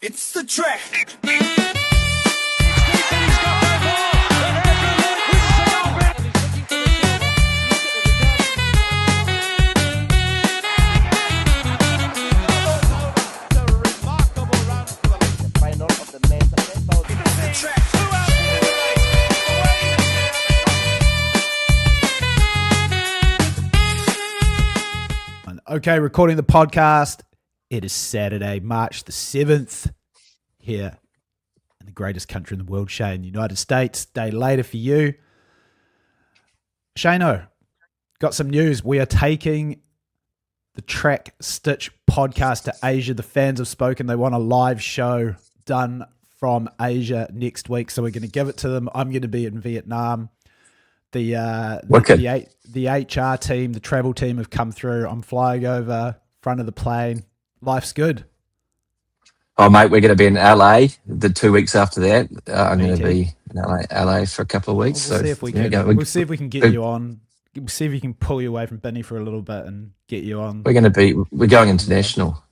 It's the track. Okay, recording the podcast. It is Saturday, March the 7th, here in the greatest country in the world, Shane, United States. Day later for you. Shane-o, got some news. We are taking the Track Stitch podcast to Asia. The fans have spoken. They want a live show done from Asia next week, so we're going to give it to them. I'm going to be in Vietnam. The HR team, the travel team have come through. I'm flying over front of the plane. Life's good. Oh, mate, we're going to be in LA the 2 weeks after that. I'm going to be in LA for a couple of weeks. We'll see if we can. We'll see if we can get you on. We'll see if we can pull you away from Binny for a little bit and get you on. We're going international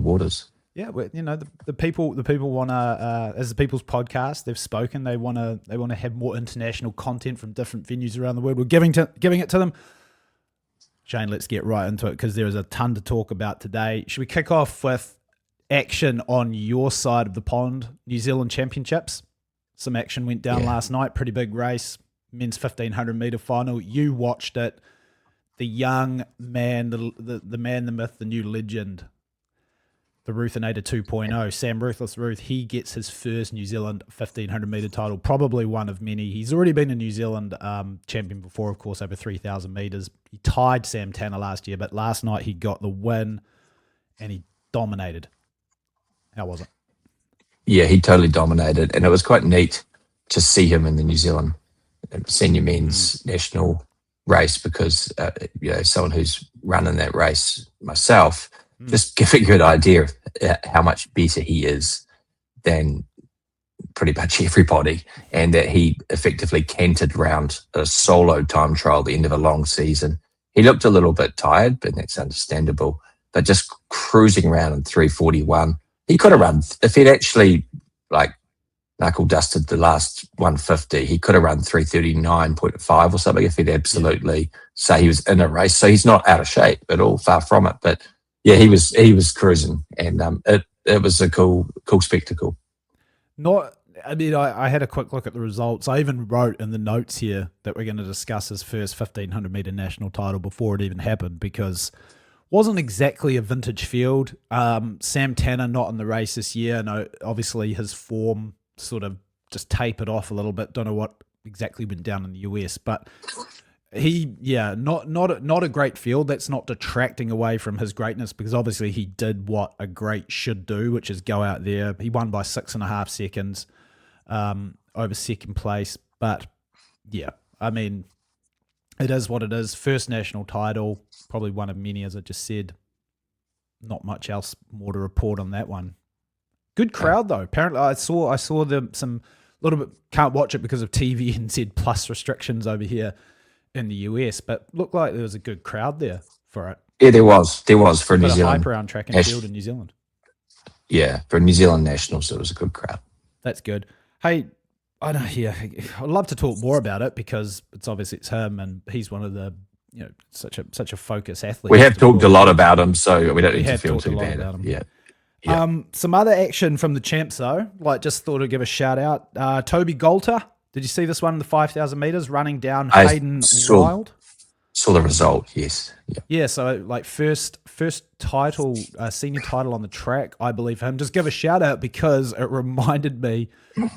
waters. Yeah, the people want to, as the people's podcast, they've spoken. They want to have more international content from different venues around the world. We're giving it to them. Shane, let's get right into it because there is a ton to talk about today. Should we kick off with action on your side of the pond? New Zealand Championships. Some action went down last night. Pretty big race. Men's 1500 meter final. You watched it. The young man, the man, the myth, the new legend. The Ruthinator 2.0, Sam Ruthes, he gets his first New Zealand 1500 metre title, probably one of many. He's already been a New Zealand champion before, of course, over 3,000 metres. He tied Sam Tanner last year, but last night he got the win and he dominated. How was it? Yeah, he totally dominated, and it was quite neat to see him in the New Zealand senior men's national race because, someone who's running that race myself, just giving you an idea of how much better he is than pretty much everybody, and that he effectively cantered round a solo time trial at the end of a long season. He looked a little bit tired, but that's understandable. But just cruising around in 3:41, he could have run, if he'd actually knuckle dusted the last 150, he could have run 3:39.5 or something if he'd absolutely say he was in a race. So he's not out of shape at all, far from it. But yeah, he was cruising, and it was a cool spectacle. I had a quick look at the results. I even wrote in the notes here that we're going to discuss his first 1500 meter national title before it even happened because it wasn't exactly a vintage field. Sam Tanner not in the race this year. No, obviously his form sort of just tapered off a little bit. Don't know what exactly went down in the US, but not a great field. That's not detracting away from his greatness because obviously he did what a great should do, which is go out there. He won by 6.5 seconds over second place. But yeah, I mean, it is what it is. First national title, probably one of many, as I just said. Not much else more to report on that one. Good crowd though. Apparently, I saw some little bit. Can't watch it because of TVNZ plus restrictions over here in the US, but looked like there was a good crowd there for it. Yeah, there was for New Zealand. Hype around track and field in New Zealand. Yeah, for New Zealand Nationals, it was a good crowd. That's good. Hey, I know. Yeah, I'd love to talk more about it because it's him, and he's one of the such a focus athlete. We have talked a lot about him, so we don't need to feel too bad. Yeah. Some other action from the champs though. Just thought I'd give a shout out. Toby Golter. Did you see this one in the 5,000 meters running down Hayden Wild? Saw the result, yes. Yeah, so first title, senior title on the track, I believe, for him. Just give a shout out because it reminded me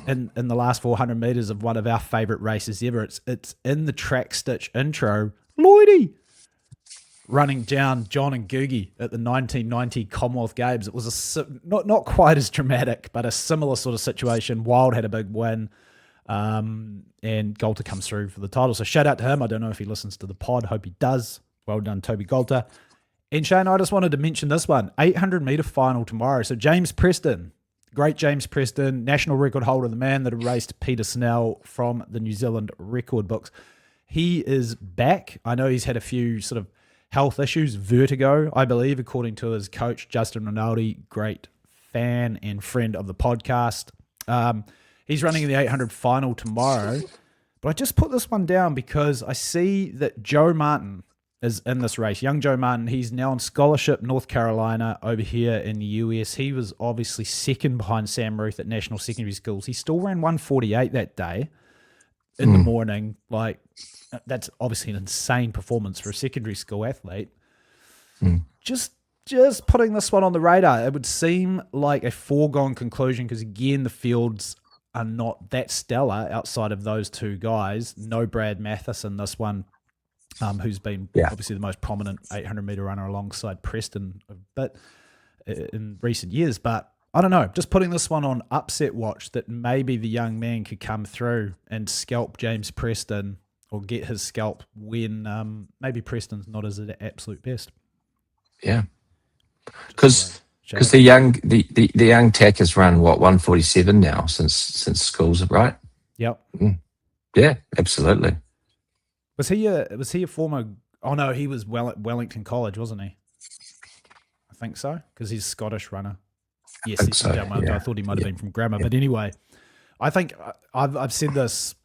in the last 400 meters of one of our favorite races ever. It's in the Track Stitch intro. Lloydie running down John and Googie at the 1990 Commonwealth Games. It was not quite as dramatic, but a similar sort of situation. Wild had a big win. And Golter comes through for the title. So shout out to him. I don't know if he listens to the pod. Hope he does. Well done, Toby Golter. And Shane, I just wanted to mention this one. 800 meter final tomorrow. So James Preston, great James Preston, national record holder, the man that erased Peter Snell from the New Zealand record books. He is back. I know he's had a few sort of health issues, vertigo, I believe, according to his coach, Justin Rinaldi, great fan and friend of the podcast. He's running in the 800 final tomorrow. But I just put this one down because I see that Joe Martin is in this race. Young Joe Martin, he's now on scholarship North Carolina over here in the US. He was obviously second behind Sam Ruthes at National Secondary Schools. He still ran 148 that day in the morning. Like, that's obviously an insane performance for a secondary school athlete. Just putting this one on the radar. It would seem like a foregone conclusion because, again, the fields are not that stellar outside of those two guys. No Brad Mathis in this one, who's been obviously the most prominent 800-meter runner alongside Preston a bit in recent years. But I don't know, just putting this one on upset watch that maybe the young man could come through and scalp James Preston or get his scalp when maybe Preston's not as at absolute best. Yeah. Because the young tech has run 147 now since schools, right? Yep. Yeah, absolutely. Was he a former? Oh no, he was at Wellington College, wasn't he? I think so, because he's a Scottish runner. Yes, he's from Wellington. Yeah. I thought he might have been from Grammar, but anyway, I think I've said this,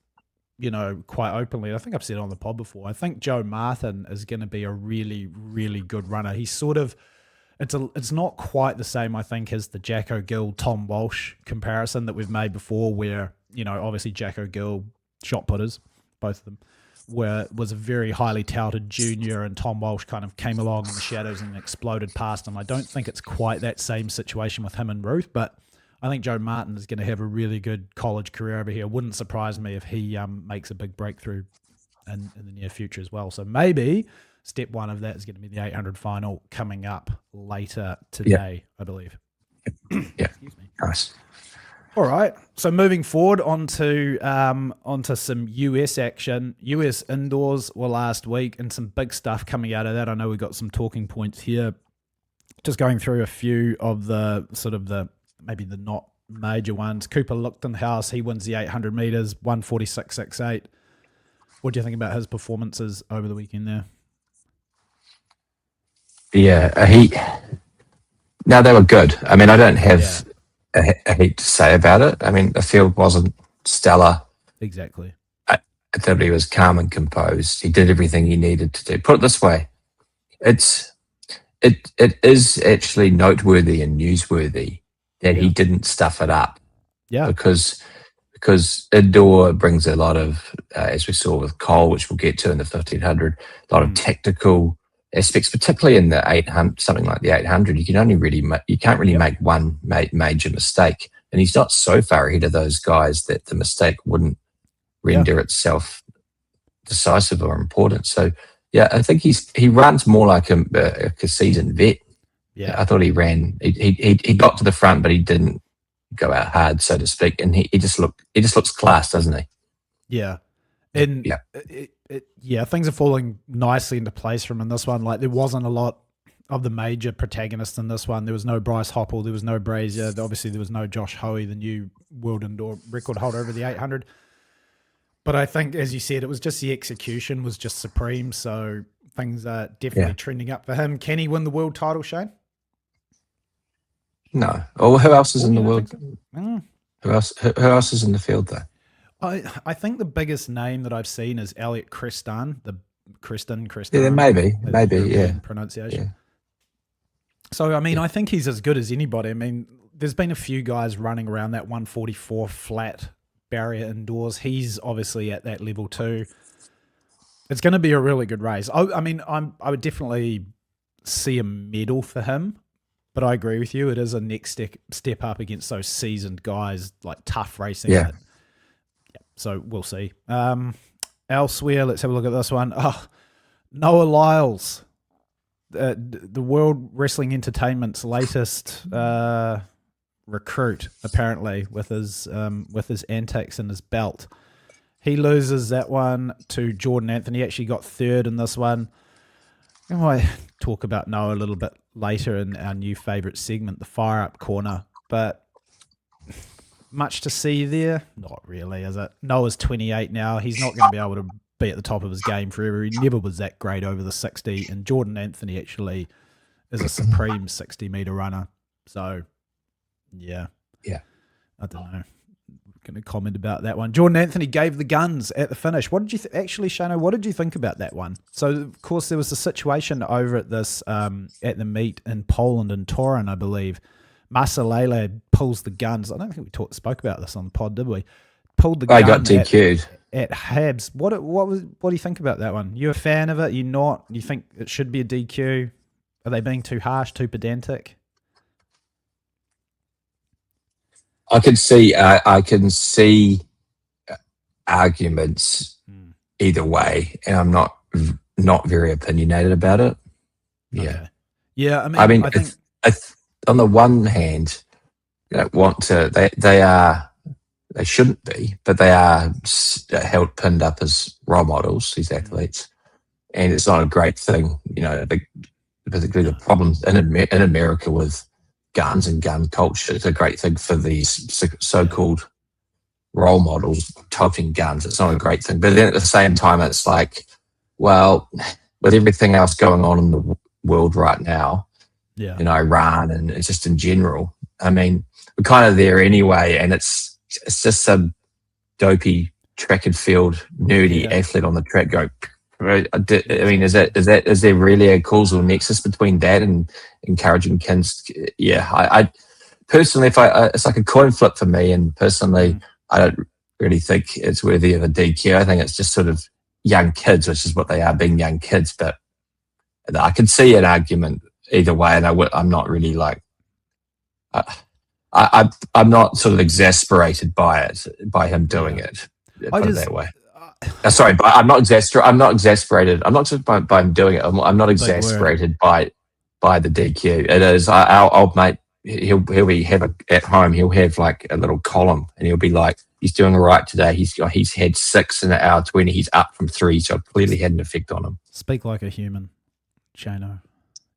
quite openly. I think I've said it on the pod before. I think Joe Martin is going to be a really, really good runner. He's sort of. It's not quite the same, I think, as the Jacko Gill, Tom Walsh comparison that we've made before, where, obviously Jacko Gill, shot putters, both of them, was a very highly touted junior, and Tom Walsh kind of came along in the shadows and exploded past him. I don't think it's quite that same situation with him and Ruth, but I think Joe Martin is going to have a really good college career over here. Wouldn't surprise me if he makes a big breakthrough in the near future as well. So maybe step one of that is going to be the 800 final coming up later today, I believe. Yeah. Excuse me. Nice. All right. So moving forward onto some US action. US indoors were last week and some big stuff coming out of that. I know we've got some talking points here. Just going through a few of the maybe the not major ones. Cooper Lichtenhouse, he wins the 800 meters, 146.68. What do you think about his performances over the weekend there? Yeah, they were good. I mean, I don't have a heap to say about it. I mean, the field wasn't stellar. Exactly. I thought he was calm and composed. He did everything he needed to do. Put it this way, it is actually noteworthy and newsworthy that he didn't stuff it up. Yeah. Because indoor brings a lot of, as we saw with Cole, which we'll get to in the 1500, a lot of tactical aspects, particularly in the 800, something like the 800. You can't really make one major mistake, and he's not so far ahead of those guys that the mistake wouldn't render itself decisive or important. So yeah, I think he runs more like a seasoned vet. Yeah, I thought he ran. He got to the front, but he didn't go out hard, so to speak, and he just looks class, doesn't he? Yeah. And things are falling nicely into place from in this one. Like, there wasn't a lot of the major protagonists in this one. There was no Bryce Hoppel, there was no Brazier, obviously there was no Josh Hoey, the new world indoor record holder over the 800. But I think, as you said, it was just the execution was just supreme. So things are definitely trending up for him. Can he win the world title, Shane? No. Or who else is in the world? So. Who else is in the field though? I think the biggest name that I've seen is Elliot Creston, Creston. Yeah, maybe, pronunciation. Yeah. So, I mean, I think he's as good as anybody. I mean, there's been a few guys running around that 144 flat barrier indoors. He's obviously at that level too. It's going to be a really good race. I would definitely see a medal for him, but I agree with you. It is a next step up against those seasoned guys, like tough racing. Yeah. So we'll see. Elsewhere, let's have a look at this one. Noah Lyles, the World Wrestling Entertainment's latest recruit, apparently, with his antics and his belt. He loses that one to Jordan Anthony. He actually got third in this one. We might talk about Noah a little bit later in our new favourite segment, the Fire Up Corner. But much to see there? Not really, is it? Noah's 28 now. He's not going to be able to be at the top of his game forever. He never was that great over the 60. And Jordan Anthony actually is a supreme 60-meter runner. So Yeah. Yeah. I don't know. Going to comment about that one. Jordan Anthony gave the guns at the finish. What did you actually, Shano? What did you think about that one? So, of course, there was a situation over at this at the meet in Poland in Torin, I believe. Masalele pulls the guns. I don't think we spoke about this on the pod, did we? Pulled the gun. I got DQ'd at Habs. What do you think about that one? You a fan of it? You not? You think it should be a DQ? Are they being too harsh, too pedantic? I can see arguments either way, and I'm not very opinionated about it. Yeah, okay. Yeah. I mean, I think on the one hand, you don't want to. They shouldn't be, but they are held pinned up as role models. These athletes, and it's not a great thing. Particularly the problems in America with guns and gun culture. It's a great thing for these so-called role models toting guns. It's not a great thing. But then at the same time, it's like, well, with everything else going on in the world right now, in Iran and just in general, I mean, we're kind of there anyway, and it's just some dopey track and field nerdy athlete on the track go. I mean, is there really a causal nexus between that and encouraging kids? Yeah, I personally, it's like a coin flip for me, and personally, I don't really think it's worthy of a DQ. I think it's just sort of young kids, which is what they are, being young kids. But I can see an argument either way, and I'm not really like, I'm not sort of exasperated by him doing it. Put it that way. Sorry, but I'm not exasperated. I'm not just by him doing it. I'm not exasperated by the DQ. It is our old mate. At home. He'll have like a little column, and he'll be like, "He's doing all right today. He's had 6 in an hour 20. He's up from 3, so it clearly had an effect on him." Speak like a human, Shano.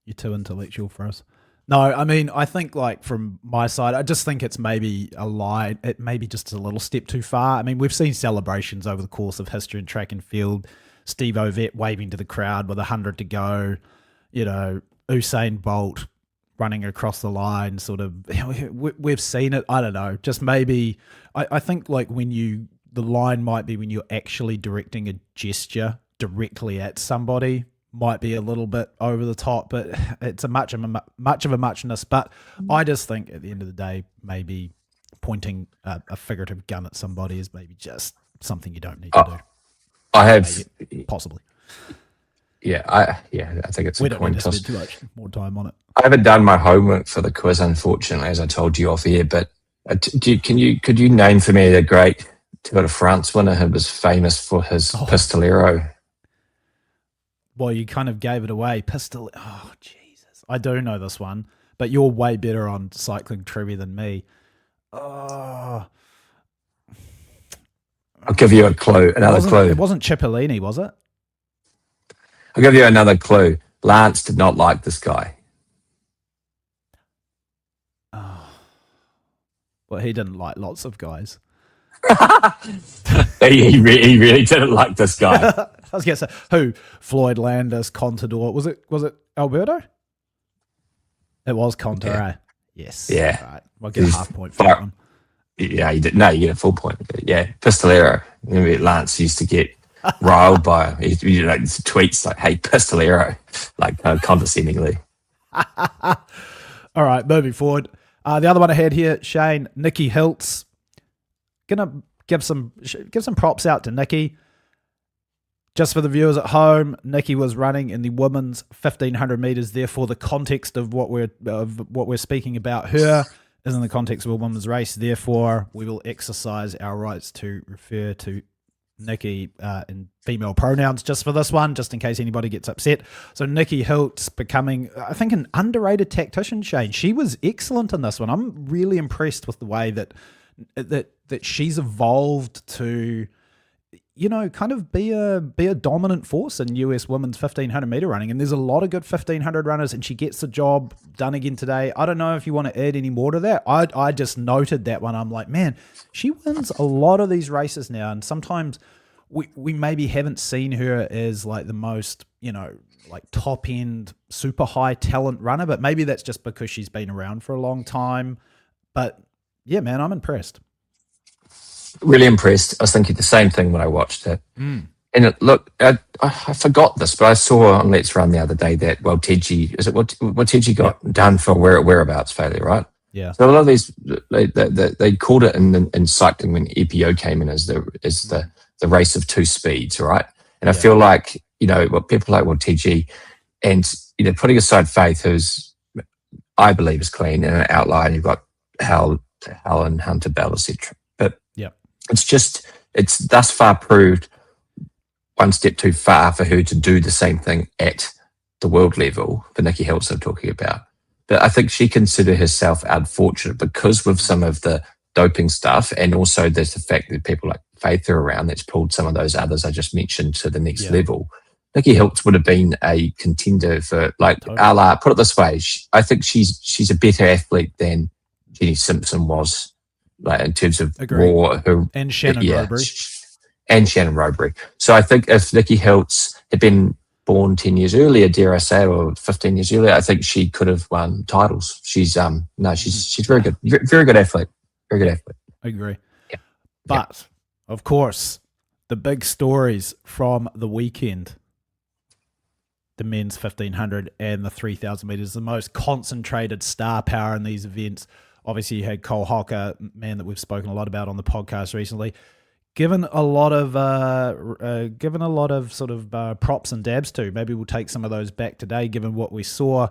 You're too intellectual for us. No, I mean, I think like from my side, I just think it's maybe a line. It maybe just a little step too far. I mean, we've seen celebrations over the course of history in track and field. Steve Ovett waving to the crowd with 100 to go. Usain Bolt running across the line. Sort of, we've seen it. I don't know. Just maybe. I think like the line might be when you're actually directing a gesture directly at somebody. Might be a little bit over the top, but it's a much of a muchness. But I just think at the end of the day, maybe pointing a figurative gun at somebody is maybe just something you don't need to do. I have possibly. Yeah, I think it's we a don't coin need to toss. spend too much more time on it. I haven't done my homework for the quiz, unfortunately, as I told you off air. But could you name for me the great Tour de France winner who was famous for his pistolero? Well, you kind of gave it away. Oh, Jesus. I do know this one, but you're way better on cycling trivia than me. Oh. I'll give you a clue, another clue. It wasn't Cipollini, was it? I'll give you another clue. Lance did not like this guy. Oh. Well, he didn't like lots of guys. he really didn't like this guy. I was going to say, who? Floyd Landis, Contador. Was it Alberto? It was Contador. Yeah. Yes. Yeah. All right. I'll get a half point for that one. Yeah, you did. No, you get a full point. Yeah, Pistolero. Maybe Lance used to get riled by him. He like tweets like, "Hey, Pistolero," like condescendingly. All right, moving forward. The other one I had here, Shane, Nikki Hiltz. Gonna give some props out to Nikki. Just for the viewers at home, Nikki was running in the women's 1,500 meters. Therefore, the context of what we're speaking about her is in the context of a women's race. Therefore, we will exercise our rights to refer to Nikki in female pronouns just for this one, just in case anybody gets upset. So Nikki Hiltz becoming, I think, an underrated tactician, Shane. She was excellent in this one. I'm really impressed with the way that she's evolved to, kind of be a dominant force in US women's 1,500 meter running. And there's a lot of good 1,500 runners, and she gets the job done again today. I don't know if you want to add any more to that. I just noted that one. I'm like, man, she wins a lot of these races now. And sometimes we maybe haven't seen her as like the most, like top end, super high talent runner, but maybe that's just because she's been around for a long time. But yeah, man, I'm impressed. Really impressed. I was thinking the same thing when I watched it. And look, I forgot this, but I saw on Let's Run the other day that Walteji got done for whereabouts failure, right? Yeah. So a lot of these they called it in cycling when EPO came in as the race of two speeds, right? And I feel like people like Walteji, and putting aside Faith, who's I believe is clean, and an outlier, you've got Hal and Hunter Bell, etc. But it's thus far proved one step too far for her to do the same thing at the world level for Nikki Hiltz I'm talking about. But I think she considered herself unfortunate because with some of the doping stuff, and also there's the fact that people like Faith are around that's pulled some of those others I just mentioned to the next level. Nikki Hiltz would have been a contender for put it this way, I think she's a better athlete than Jenny Simpson was, like in terms of raw. And Shannon Rowbury. And Shannon Rowbury. So I think if Nikki Hiltz had been born 10 years earlier, dare I say, or 15 years earlier, I think she could have won titles. She's very good. Very good athlete. Very good athlete. I agree. Yeah. But, of course, the big stories from the weekend, the men's 1500 and the 3000 meters, the most concentrated star power in these events. Obviously, you had Cole Hocker, man that we've spoken a lot about on the podcast recently, given a lot of sort of props and dabs to. Maybe we'll take some of those back today, given what we saw.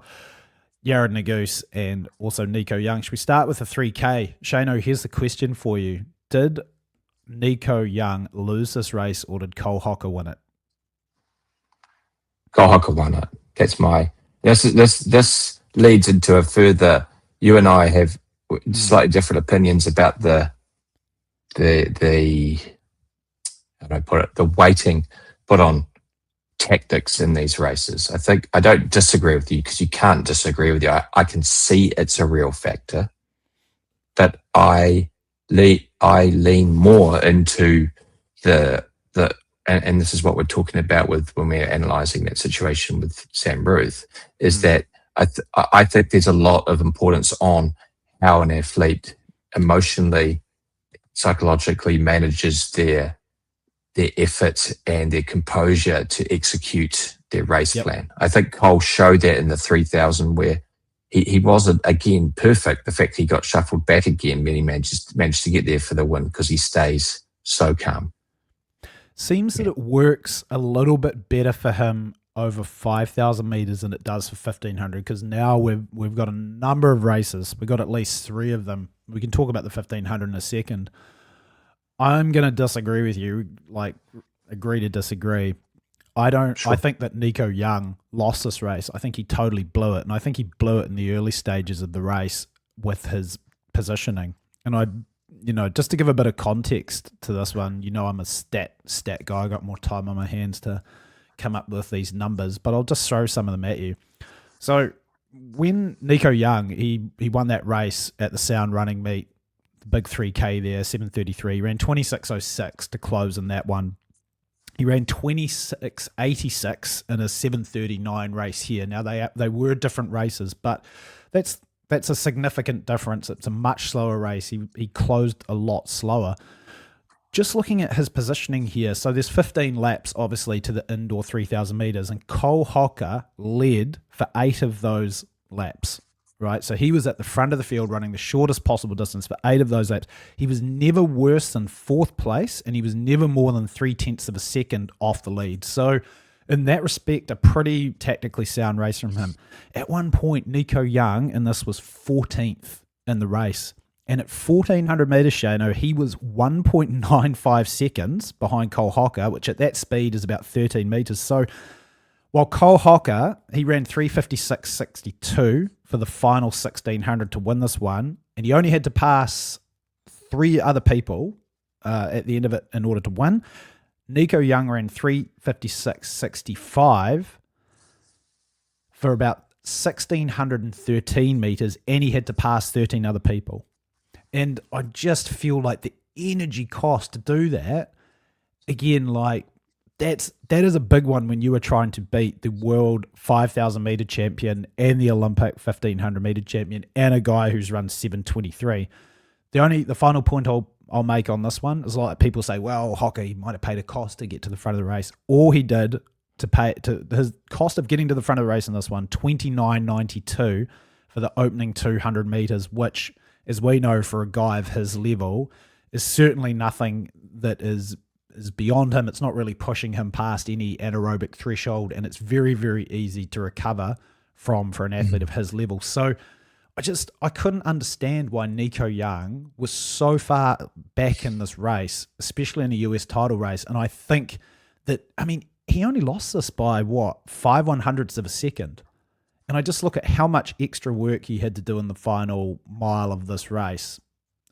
Yared Nuguse and also Nico Young. Should we start with the 3K? Shano, here's the question for you. Did Nico Young lose this race, or did Cole Hocker win it? Cole Hocker won it. That's my... This leads into a further... You and I have slightly different opinions about the how do I put it, the weighting put on tactics in these races. I don't disagree with you, because you can't disagree with you. I can see it's a real factor, but I lean more into and this is what we're talking about when we're analysing that situation with Sam Ruthes, is that I think there's a lot of importance on how an athlete emotionally, psychologically manages their effort and their composure to execute their race plan. I think Cole showed that in the 3000, where he wasn't, again, perfect. The fact he got shuffled back again, but he managed to get there for the win because he stays so calm. Seems that it works a little bit better for him over 5,000 meters than it does for 1,500, because now we've got a number of races. We've got at least 3 of them. We can talk about the 1,500 in a second. I'm going to disagree with you, like agree to disagree. I think that Nico Young lost this race. I think he totally blew it, and I think he blew it in the early stages of the race with his positioning. And just to give a bit of context to this one, I'm a stat guy. I got more time on my hands to come up with these numbers, but I'll just throw some of them at you. So when Nico Young, he won that race at the Sound running meet, the big 3K there, 7:33, ran 26:06 to close in that one. He ran 26:86 in a 7:39 race here. Now they were different races, but that's a significant difference. It's a much slower race. He closed a lot slower. Just looking at his positioning here, so there's 15 laps, obviously, to the indoor 3,000 meters, and Cole Hocker led for 8 of those laps, right? So he was at the front of the field running the shortest possible distance for 8 of those laps. He was never worse than 4th place, and he was never more than 0.3 of a second off the lead. So in that respect, a pretty tactically sound race from him. At one point, Nico Young, and this was 14th in the race, and at 1,400 metres, Shano, he was 1.95 seconds behind Cole Hocker, which at that speed is about 13 metres. So while Cole Hocker, he ran 3:56.62 for the final 1,600 to win this one, and he only had to pass 3 other people at the end of it in order to win. Nico Young ran 3:56.65 for about 1,613 metres, and he had to pass 13 other people. And I just feel like the energy cost to do that, again, like that is a big one when you are trying to beat the world 5,000 meter champion and the Olympic 1,500 meter champion and a guy who's run 7:23. The final point I'll make on this one is, like, people say, well, Hocker, he might have paid a cost to get to the front of the race. All he did his cost of getting to the front of the race in this one, 29.92 for the opening 200 meters, which, as we know, for a guy of his level, is certainly nothing that is beyond him. It's not really pushing him past any anaerobic threshold, and it's very, very easy to recover from for an athlete of his level. So I couldn't understand why Nico Young was so far back in this race, especially in a US title race. And I think that, he only lost this by 5/100ths of a second. And I just look at how much extra work he had to do in the final mile of this race.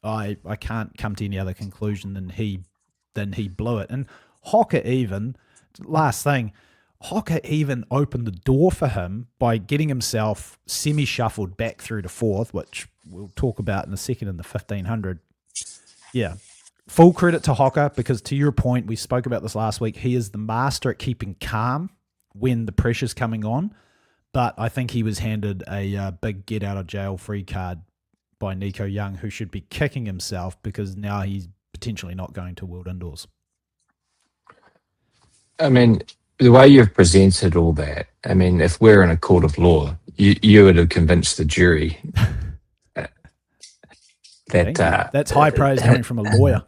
I can't come to any other conclusion than he blew it. And Hocker even opened the door for him by getting himself semi-shuffled back through to fourth, which we'll talk about in a second in the 1,500. Yeah. Full credit to Hocker, because to your point, we spoke about this last week, he is the master at keeping calm when the pressure's coming on. But I think he was handed a big get-out-of-jail-free card by Nico Young, who should be kicking himself because now he's potentially not going to World Indoors. The way you've presented all that, if we're in a court of law, you would have convinced the jury that that's high praise coming from a lawyer.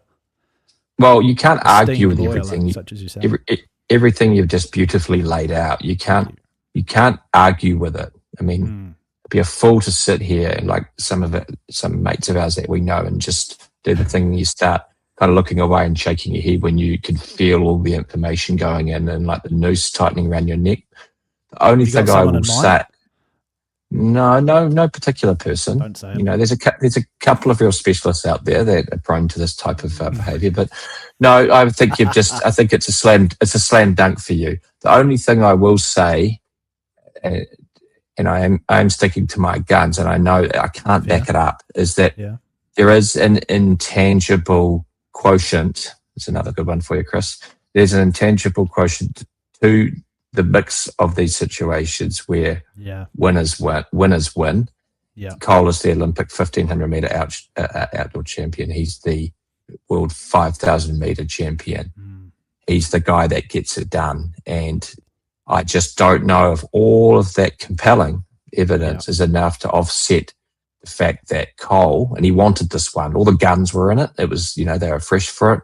Well, you can't argue with everything, such as you say. Everything you've just beautifully laid out. You can't argue with it. It'd be a fool to sit here and, like some mates of ours that we know, and just do the thing you start kind of looking away and shaking your head when you can feel all the information going in and like the noose tightening around your neck. The only thing I will say, no particular person. Don't say there's a couple of real specialists out there that are prone to this type of behaviour. But no, I think I think it's a slam dunk for you. The only thing I will say, and I am sticking to my guns, and I know I can't back it up, is that there is an intangible quotient. It's another good one for you, Chris. There's an intangible quotient to the mix of these situations where winners win. Yeah. Cole is the Olympic 1,500 meter outdoor champion. He's the world 5,000 meter champion. He's the guy that gets it done. And I just don't know if all of that compelling evidence is enough to offset the fact that Cole, and he wanted this one, all the guns were in it. It was, they were fresh for it,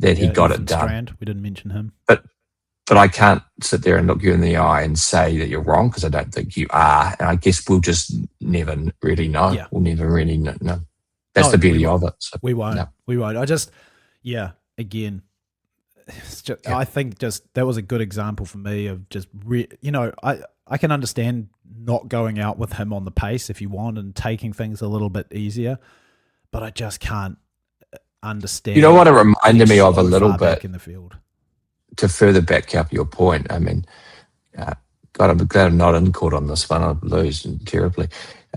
that he got it done. Strand, we didn't mention him. But I can't sit there and look you in the eye and say that you're wrong, because I don't think you are. And I guess we'll just never really know. Yeah. We'll never really know. That's the beauty of it. So, we won't. No. We won't. Again, I think just that was a good example for me of just, I can understand not going out with him on the pace if you want and taking things a little bit easier, but I just can't understand. You know what it reminded me of a little bit in the field. To further back up your point, God, I'm glad I'm not in court on this one. I'd lose terribly.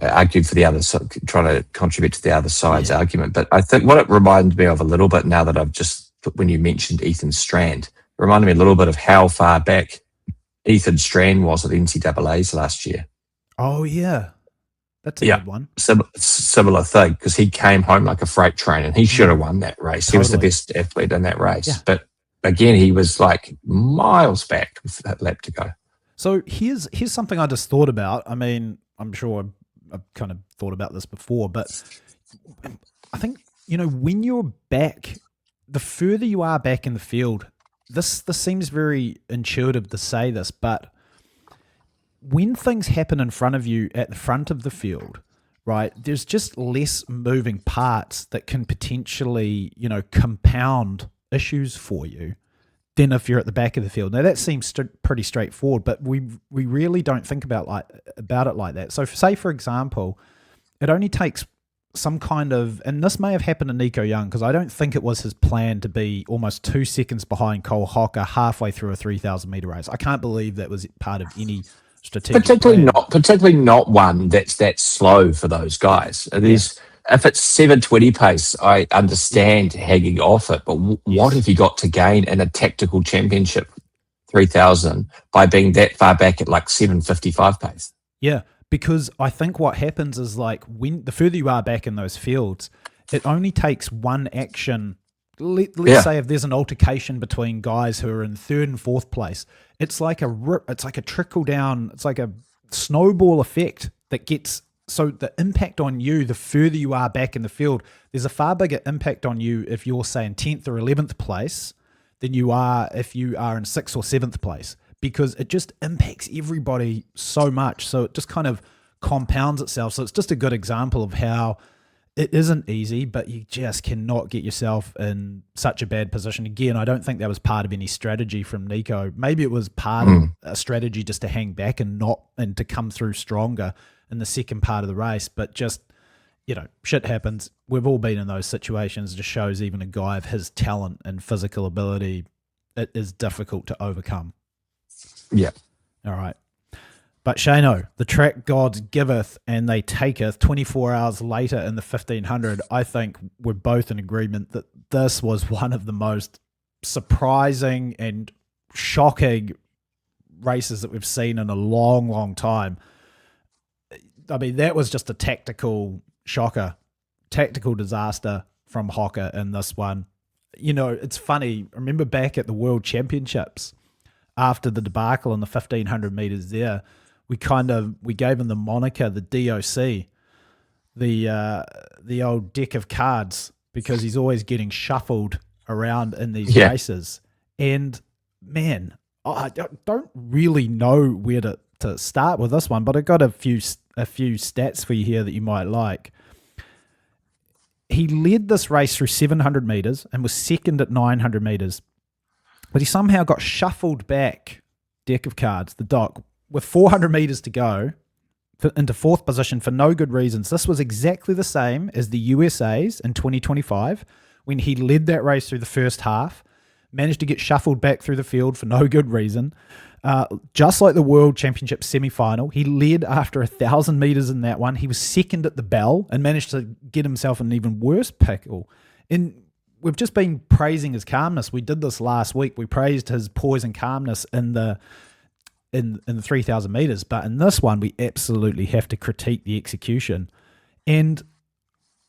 Argued for the other side, trying to contribute to the other side's argument. But I think what it reminded me of a little bit now that when you mentioned Ethan Strand, it reminded me a little bit of how far back Ethan Strand was at the NCAAs last year. Oh, yeah. That's a good one. Similar thing, because he came home like a freight train and he should have won that race. Totally. He was the best athlete in that race. Yeah. But again, he was like miles back with that lap to go. So here's something I just thought about. I'm sure I've kind of thought about this before, but I think, when you're back, the further you are back in the field, this seems very intuitive to say this, but when things happen in front of you at the front of the field, right, there's just less moving parts that can potentially, compound issues for you than if you're at the back of the field. Now that seems pretty straightforward, but we really don't think about it like that. So say, for example, it only takes some kind of, and this may have happened to Nico Young, because I don't think it was his plan to be almost 2 seconds behind Cole Hocker halfway through a 3,000 meter race. I can't believe that was part of any strategic particularly not one that's that slow for those guys. It if it's 7:20 pace, I understand hanging off it. But what have you got to gain in a tactical championship 3000 by being that far back at like 7:55 pace? Yeah, because I think what happens is like when the further you are back in those fields, it only takes one action. Let's say if there's an altercation between guys who are in third and fourth place, it's like a trickle down, it's like a snowball effect that gets, so the impact on you, the further you are back in the field, there's a far bigger impact on you if you're, say, in 10th or 11th place than you are if you are in 6th or 7th place, because it just impacts everybody so much. So it just kind of compounds itself. So it's just a good example of how it isn't easy, but you just cannot get yourself in such a bad position. Again, I don't think that was part of any strategy from Nico. Maybe it was part of a strategy just to hang back and to come through stronger in the second part of the race. But just, shit happens. We've all been in those situations. It just shows even a guy of his talent and physical ability, it is difficult to overcome. Yeah. All right. But Shano, the track gods giveth and they taketh. 24 hours later in the 1500, I think we're both in agreement that this was one of the most surprising and shocking races that we've seen in a long, long time. I mean, that was just a tactical shocker, tactical disaster from Hocker in this one. It's funny. Remember back at the World Championships after the debacle in the 1500 meters there, we gave him the moniker, the DOC, the old deck of cards, because he's always getting shuffled around in these races. And man, I don't really know where to start with this one, but I got a few stats for you here that you might like. He led this race through 700 meters and was second at 900 meters, but he somehow got shuffled back, deck of cards, the dock, with 400 meters to go into fourth position for no good reasons. This was exactly the same as the USA's in 2025 when he led that race through the first half, managed to get shuffled back through the field for no good reason. Just like the World Championship semi-final, he led after 1,000 meters in that one. He was second at the bell and managed to get himself in an even worse pickle. And we've just been praising his calmness. We did this last week. We praised his poise and calmness in the 3,000 meters, but in this one we absolutely have to critique the execution. And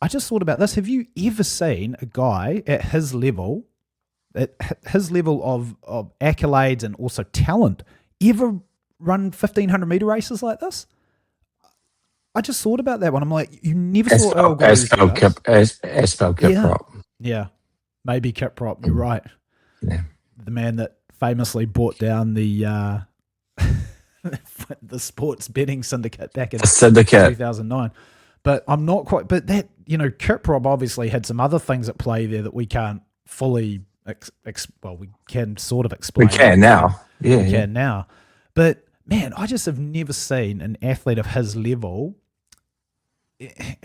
I just thought about this. Have you ever seen a guy at his level of accolades and also talent ever run 1,500 meter races like this? I just thought about that one. I'm like, you never saw Earl Kiprop. Yeah, maybe Kiprop. You're right. Yeah, the man that famously brought down the sports betting syndicate back in 2009. But I'm not quite. But that, Kiprop obviously had some other things at play there that we can't fully. We can sort of explain. We can now. We can now. But man, I just have never seen an athlete of his level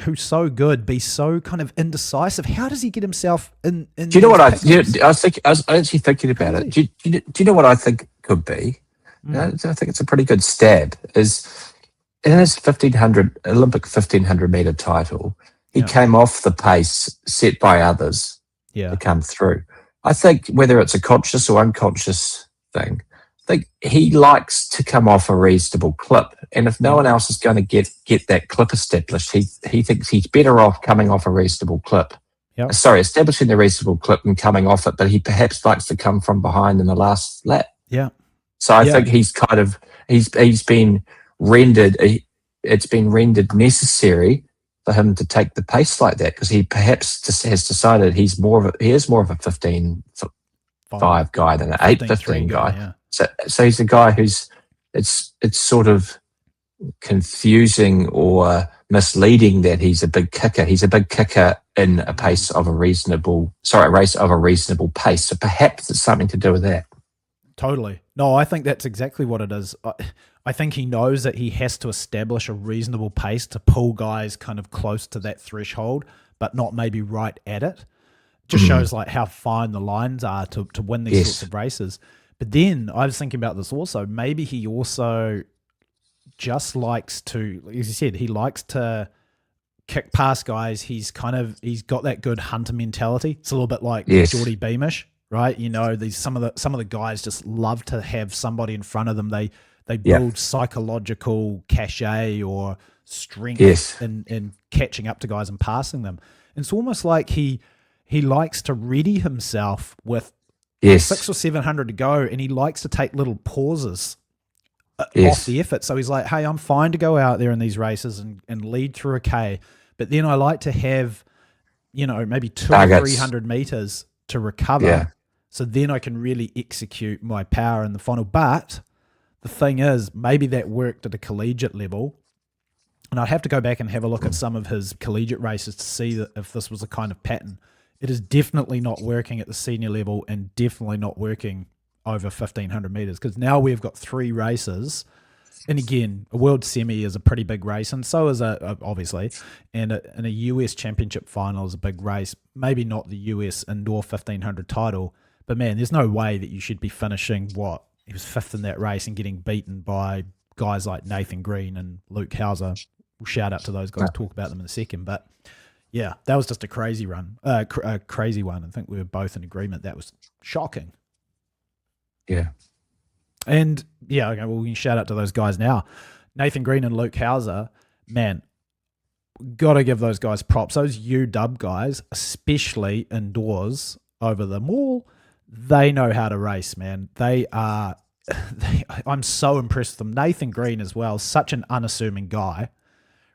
who's so good be so kind of indecisive. How does he get himself in? Do you know what I was actually thinking about it. Do you know what I think could be? I think it's a pretty good stab. Is in his Olympic 1500 meter title, he came off the pace set by others to come through. I think whether it's a conscious or unconscious thing, I think he likes to come off a reasonable clip. And if no one else is going to get that clip established, he thinks he's better off coming off a reasonable clip. Establishing the reasonable clip and coming off it, but he perhaps likes to come from behind in the last lap. Yeah. So I think he's kind of he's been rendered. It's been rendered necessary for him to take the pace like that because he perhaps just has decided he is more of a 15.5 guy than an 8.15 guy. Yeah. So he's a guy who's it's sort of confusing or misleading that he's a big kicker. He's a big kicker in a race of a reasonable pace. So perhaps it's something to do with that. Totally. No, I think that's exactly what it is. I think he knows that he has to establish a reasonable pace to pull guys kind of close to that threshold, but not maybe right at it. Just shows like how fine the lines are to win these sorts of races. But then I was thinking about this also. Maybe he also just likes to, as you said, he likes to kick past guys. He's got that good hunter mentality. It's a little bit like Yes. Geordie Beamish, right? You know, some of the guys just love to have somebody in front of them. They build psychological cachet or strength in catching up to guys and passing them. And it's almost like he likes to ready himself with 600 or 700 to go, and he likes to take little pauses off the effort. So he's like, hey, I'm fine to go out there in these races and lead through a K, but then I like to have, you know, maybe 200 or 300 meters to recover. Yeah. So then I can really execute my power in the final. But the thing is, maybe that worked at a collegiate level, and I'd have to go back and have a look at some of his collegiate races to see that if this was a kind of pattern. It is definitely not working at the senior level and definitely not working over 1,500 meters, because now we've got 3 races. And again, a world semi is a pretty big race, and so is obviously, and a US championship final is a big race. Maybe not the US indoor 1,500 title, but man, there's no way that you should be finishing he was 5th in that race and getting beaten by guys like Nathan Green and Luke Hauser. We'll shout out to those guys, talk about them in a second. But yeah, that was just a crazy run, crazy one. I think we were both in agreement. That was shocking. Yeah. And yeah, okay, well, we can shout out to those guys now. Nathan Green and Luke Hauser, man, got to give those guys props. Those UW guys, especially indoors over the mall, they know how to race, man. I'm so impressed with them. Nathan Green as well, such an unassuming guy,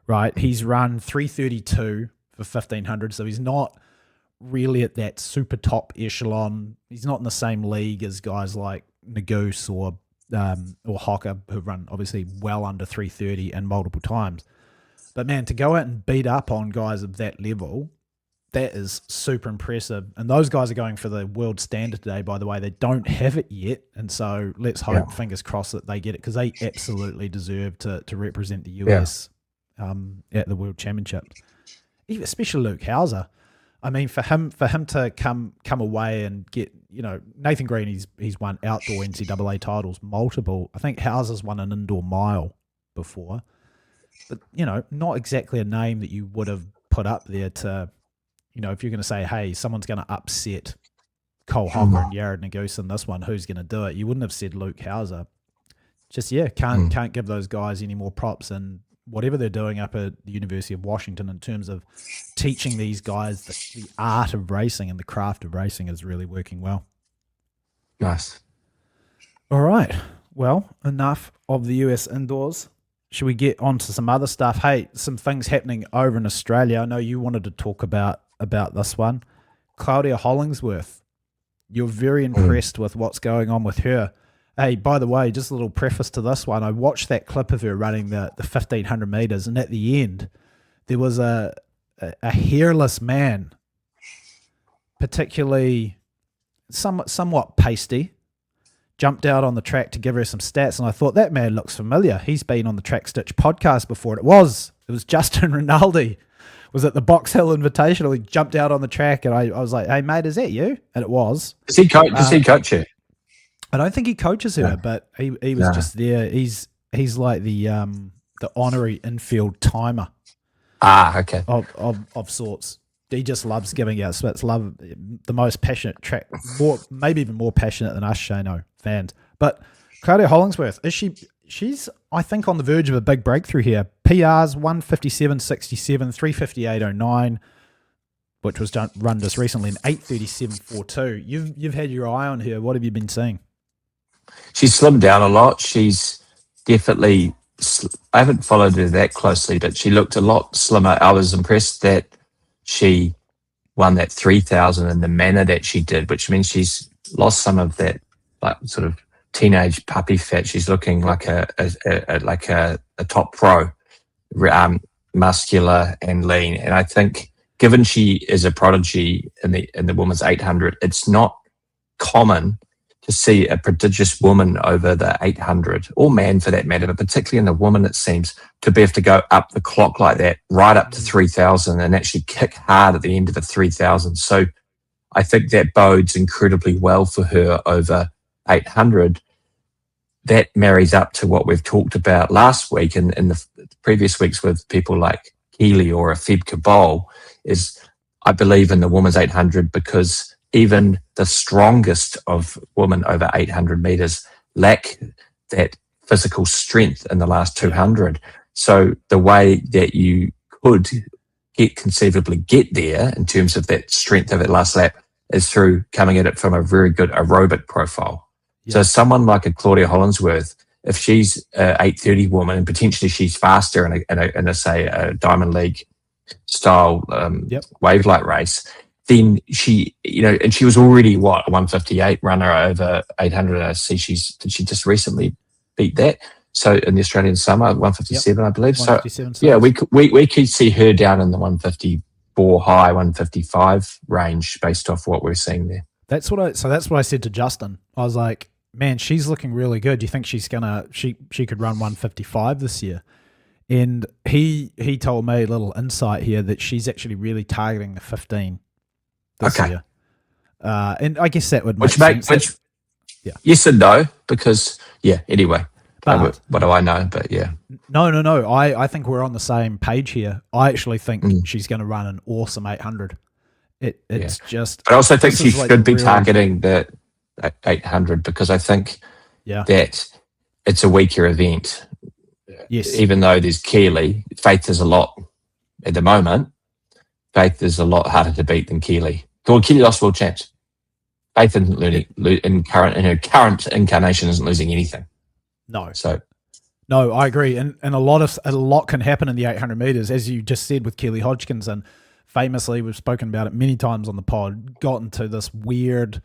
right? He's run 3:32 for 1,500, so he's not really at that super top echelon. He's not in the same league as guys like Nagoose or Hocker, who've run obviously well under 3:30 and multiple times. But man, to go out and beat up on guys of that level, that is super impressive. And those guys are going for the world standard today, by the way. They don't have it yet. And so let's hope, fingers crossed, that they get it, because they absolutely deserve to represent the US at the World Championships. Especially Luke Hauser. I mean, for him to come away and get, you know, Nathan Green, he's won outdoor NCAA titles, multiple. I think Hauser's won an indoor mile before. But, you know, not exactly a name that you would have put up there to, you know, if you're going to say, hey, someone's going to upset Cole Hocker and Jared Nagoose in this one, who's going to do it? You wouldn't have said Luke Hauser. Just, can't give those guys any more props. And whatever they're doing up at the University of Washington in terms of teaching these guys the art of racing and the craft of racing is really working well. Nice. All right. Well, enough of the US indoors. Should we get on to some other stuff? Hey, some things happening over in Australia. I know you wanted to talk about this one. Claudia Hollingsworth. You're very impressed with what's going on with her. Hey, by the way, just a little preface to this one. I watched that clip of her running the 1,500 meters, and at the end, there was a hairless man, particularly somewhat pasty, jumped out on the track to give her some stats, and I thought, that man looks familiar. He's been on the Track Stitch podcast before. It was Justin Rinaldi. Was at the Box Hill Invitational. He jumped out on the track, and I was like, hey, mate, is that you? And it was. Does he coach you? I don't think he coaches her, but he was just there. He's like the honorary infield timer. Okay. Of sorts. He just loves giving out splits. Love the most passionate track, maybe even more passionate than us Shano fans. But Claudia Hollingsworth, she's I think on the verge of a big breakthrough here. PRs 157.67, 358.09, which was run just recently in 8:37.42. You've had your eye on her. What have you been seeing? She's slimmed down a lot. She's definitely. I haven't followed her that closely, but she looked a lot slimmer. I was impressed that she won that 3,000 in the manner that she did, which means she's lost some of that like sort of teenage puppy fat. She's looking like a top pro, muscular and lean. And I think, given she is a prodigy in the women's 800, it's not common to see a prodigious woman over the 800, or man for that matter, but particularly in the woman, it seems, to be able to go up the clock like that, right up to 3,000, and actually kick hard at the end of the 3,000. So I think that bodes incredibly well for her over 800. That marries up to what we've talked about last week and in the previous weeks with people like Keely or a Feb Cabal is I believe in the women's 800 because even the strongest of women over 800 meters lack that physical strength in the last 200. So the way that you could conceivably get there in terms of that strength of that last lap is through coming at it from a very good aerobic profile. Yeah. So someone like a Claudia Hollingsworth, if she's a 830 woman and potentially she's faster in a say a Diamond League style wave light race, then she, and she was already a 158 runner over 800. I see did she just recently beat that? So in the Australian summer, 157, I believe. So yeah, we could see her down in the 154 high, 155 range based off what we're seeing there. That's what I said to Justin. I was like, man, she's looking really good. Do you think she's she could run 155 this year? And he told me a little insight here that she's actually really targeting the 15 this year. And I guess that would make sense. Yes and no, because anyway. But what do I know? But yeah. No. I think we're on the same page here. I actually think she's going to run an awesome 800. It's just. But I also think she should be targeting the 800 because I think that it's a weaker event. Yes. Even though there's Keely, Faith is a lot at the moment. Faith is a lot harder to beat than Keely. Well, Keely lost world champs. Faith in her current incarnation isn't losing anything. No, I agree, and a lot can happen in the 800 meters, as you just said with Keely Hodgkinson. Famously, we've spoken about it many times on the pod. Got into this weird,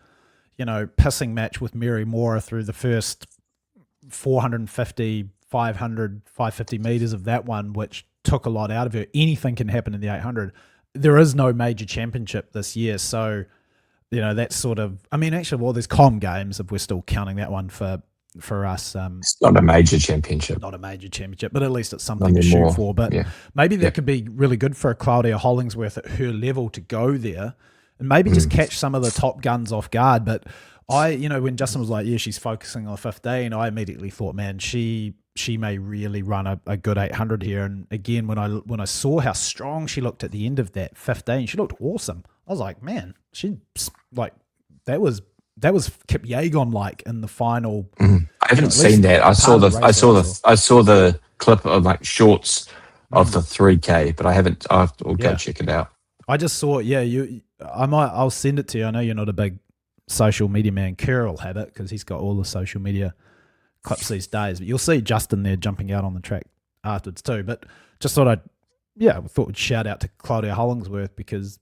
pissing match with Mary Moore through the first 450, 500, 550 meters of that one, which took a lot out of her. Anything can happen in the 800. There is no major championship this year, so that's sort of. I mean, actually, there's Com Games if we're still counting that one for us. It's not a major championship. Not a major championship, but at least it's something to shoot for. But maybe that could be really good for Claudia Hollingsworth at her level to go there and maybe just catch some of the top guns off guard. But when Justin was like, she's focusing on 15, I immediately thought, man, she may really run a good 800 here. And again, when I saw how strong she looked at the end of that 15, she looked awesome. I was like, man, that was Kip Yeagon like in the final. I haven't seen that. I saw the clip of shorts of the 3K, but I haven't. I'll go check it out. I just saw it. I'll send it to you. I know you're not a big social media man. Kerr will have it because he's got all the social media clips these days. But you'll see Justin there jumping out on the track afterwards too. But just thought we'd shout out to Claudia Hollingsworth because.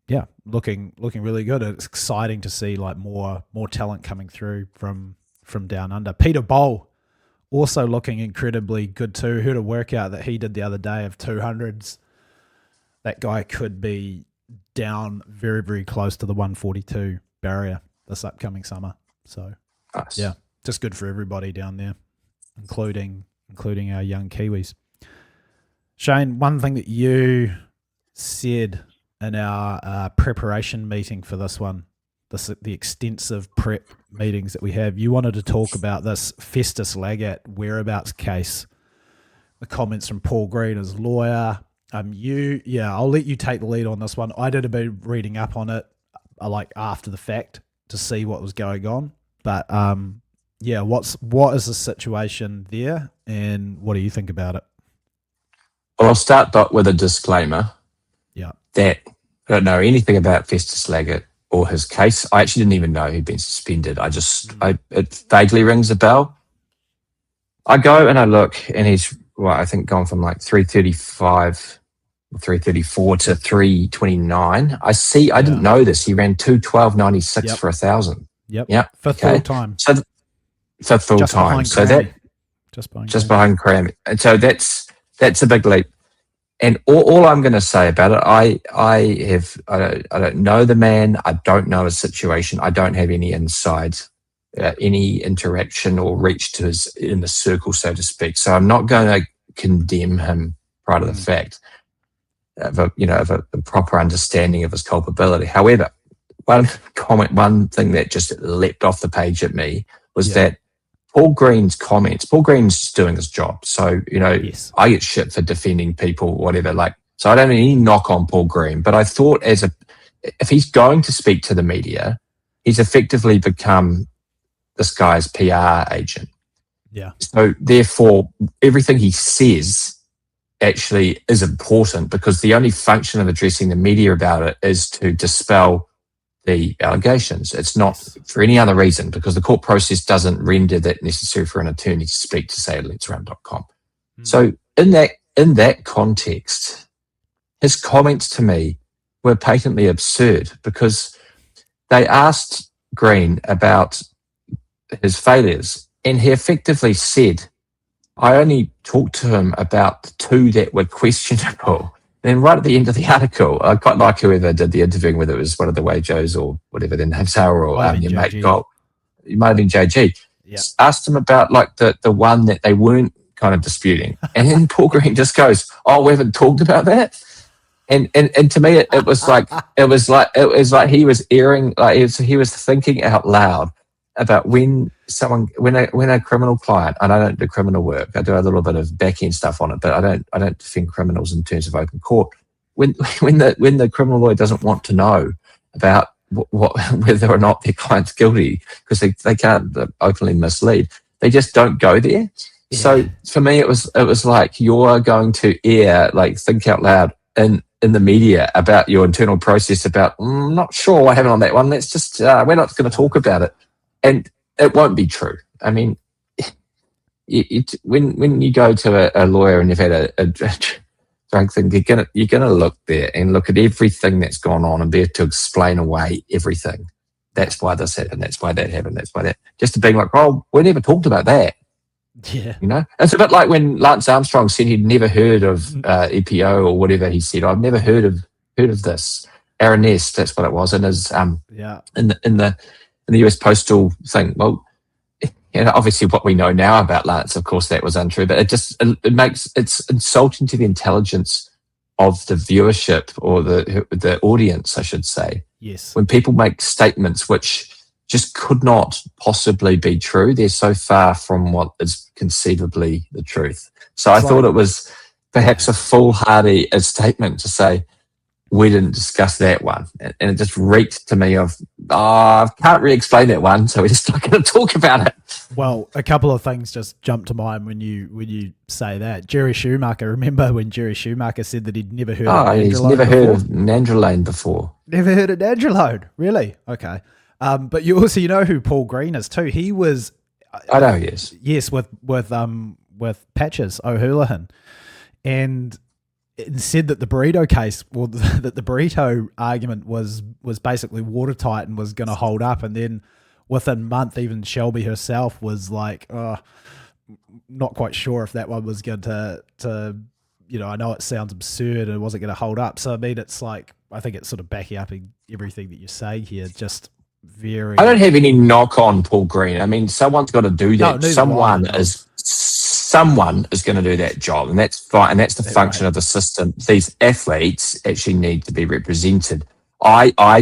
Yeah, looking really good. It's exciting to see more talent coming through from down under. Peter Bowl also looking incredibly good too. Heard a workout that he did the other day of 200s. That guy could be down very, very close to the 142 barrier this upcoming summer. So nice. Just good for everybody down there, including our young Kiwis. Shane, one thing that you said in our preparation meeting for this one, the extensive prep meetings that we have, you wanted to talk about this Festus Lagat whereabouts case, the comments from Paul Green, his lawyer. I'll let you take the lead on this one. I did a bit of reading up on it, after the fact to see what was going on. But what is the situation there, and what do you think about it? Well, I'll start with a disclaimer. That I don't know anything about Festus Lagat or his case. I actually didn't even know he'd been suspended. It vaguely rings a bell. I go and I look, and he's I think gone from 335, 334 to 329. I didn't know this. He ran 2:12.96 for 1,000. Yep. Fifth full time. So fifth full time. So that just behind Cram. And so that's a big leap. And all I'm going to say about it, I don't know the man. I don't know his situation. I don't have any insight, any interaction or reach to his in the circle, so to speak. So I'm not going to condemn him prior to the fact of a proper understanding of his culpability. However, one thing that just leapt off the page at me was that Paul Green's comments. Paul Green's doing his job, so yes. I get shit for defending people, whatever. So I don't have any knock on Paul Green, but I thought if he's going to speak to the media, he's effectively become this guy's PR agent. Yeah. So therefore, everything he says actually is important, because the only function of addressing the media about it is to dispel the allegations. It's not for any other reason, because the court process doesn't render that necessary for an attorney to speak to, say, letsrun.com. So in that context, his comments to me were patently absurd, because they asked Green about his failures, and he effectively said, I only talked to him about the two that were questionable. Then right at the end of the article, I quite like whoever did the interviewing, whether it was one of the Wajos or whatever their names are, or your mate Gold. It might have been JG. Yeah. Asked him about like the one that they weren't kind of disputing. And then Paul Green just goes, oh, we haven't talked about that. And to me, it was like he was airing, like he was thinking out loud about when a criminal client, and I don't do criminal work, I do a little bit of back end stuff on it, but I don't defend criminals in terms of open court. When the criminal lawyer doesn't want to know about whether or not their client's guilty, because they can't openly mislead, they just don't go there. Yeah. So for me, it was like, you're going to think out loud in the media about your internal process about, I'm not sure what happened on that one. Let's just, we're not going to talk about it. And it won't be true. I mean, when you go to a lawyer and you've had a drug thing, you're gonna look there and look at everything that's gone on and be able to explain away everything. That's why this happened. That's why that happened. That's why that. Just to being like, oh, we never talked about that. Yeah, it's a bit like when Lance Armstrong said he'd never heard of EPO or whatever he said. I've never heard of this. Aaron Ness, that's what it was, and his in the US Postal thing. Well, obviously what we know now about Lance, of course, that was untrue, but it's insulting to the intelligence of the viewership, or the audience, I should say. Yes. When people make statements which just could not possibly be true, they're so far from what is conceivably the truth. So I thought it was perhaps a foolhardy statement to say, we didn't discuss that one. And it just reeked to me of, I can't really explain that one, so we're just not going to talk about it. Well, a couple of things just jumped to mind when you say that. Jerry Schumacher, remember when Jerry Schumacher said that he'd never heard of Nandrolone he's never heard of Nandrolone before. Never heard of Nandrolone? Really? Okay. But you also, you know who Paul Green is too. He was... I know, yes. Yes, with Patches O'Houlihan. And it said that the burrito case, well, that the burrito argument was basically watertight and was going to hold up, and then within a month, even Shelby herself was like, not quite sure if that one was going to I know it sounds absurd and it wasn't going to hold up. So I mean, it's like, I think it's sort of backing up everything that you're saying here. Just very. I don't have any knock on Paul Green. I mean, someone's got to do that. Someone is going to do that job, and that's fine. And that's the function of the system. These athletes actually need to be represented. Why I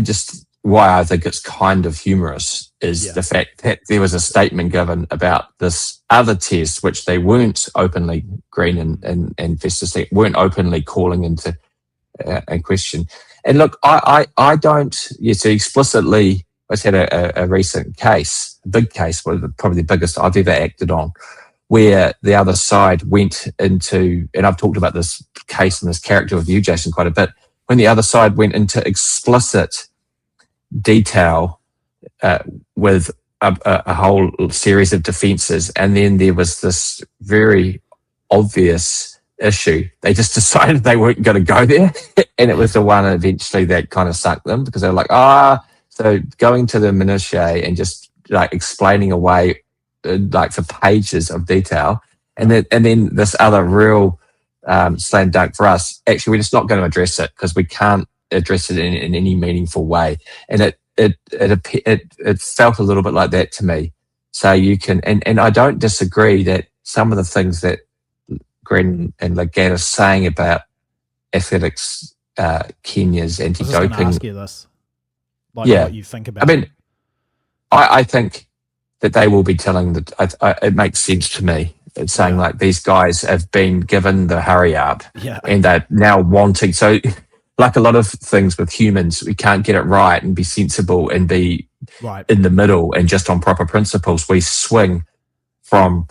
think it's kind of humorous is the fact that there was a statement given about this other test, which they weren't openly, Green and Festus weren't openly calling into in question. And look, I don't, so explicitly, I just had a recent case, a big case, probably the biggest I've ever acted on, where the other side went into, and I've talked about this case and this character with you, Jason, quite a bit, when the other side went into explicit detail with a whole series of defences, and then there was this very obvious issue. They just decided they weren't going to go there, and it was the one eventually that kind of sunk them, because they were like, so going to the minutiae and just like explaining away like for pages of detail, and then this other real slam dunk for us. Actually, we're just not going to address it because we can't address it in any meaningful way. And it felt a little bit like that to me. So you can, and I don't disagree that some of the things that Green and Lagat are saying about athletics, Kenya's anti-doping. I was going to ask you this, what you think about. I mean, I think that they will be telling it makes sense to me It's saying like these guys have been given the hurry up Yeah. and they're now wanting. So like a lot of things with humans, we can't get it right and be sensible and be Right. in the middle and just on proper principles. We swing from,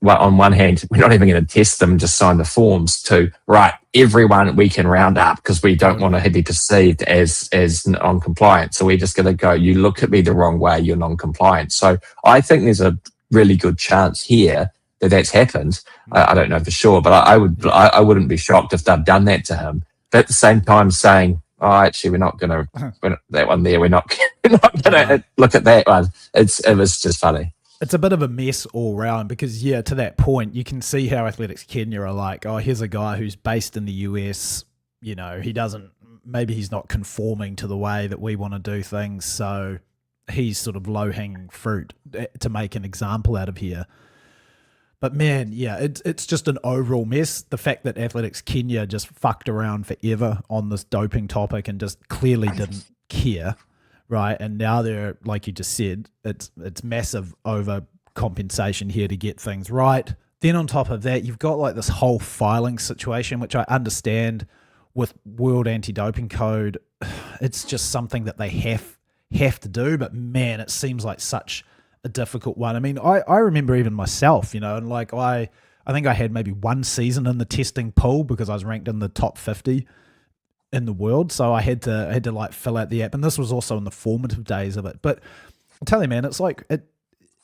well, on one hand, we're not even going to test them, just sign the forms, to, right, everyone we can round up because we don't want to be perceived as non-compliant. So we're just going to go, you look at me the wrong way, you're non-compliant. So I think there's a really good chance here that that's happened. I don't know for sure, but I wouldn't be shocked if they've done that to him. But at the same time saying, oh, actually, we're not that one there, we're not going to look at that one. It was just funny. It's a bit of a mess all round because, to that point, you can see how Athletics Kenya are like, oh, here's a guy who's based in the US, maybe he's not conforming to the way that we want to do things, so he's sort of low-hanging fruit to make an example out of here. But man, it's just an overall mess. The fact that Athletics Kenya just fucked around forever on this doping topic and just clearly didn't care. Right, and now they're, like you just said, it's massive overcompensation here to get things right. Then on top of that, you've got like this whole filing situation, which I understand with World Anti-Doping Code. It's just something that they have to do, but man, it seems like such a difficult one. I mean, I remember even myself, and like I think I had maybe one season in the testing pool because I was ranked in the top 50 in the world, so I had to like fill out the app, and this was also in the formative days of it. But I'll tell you, man, it's like it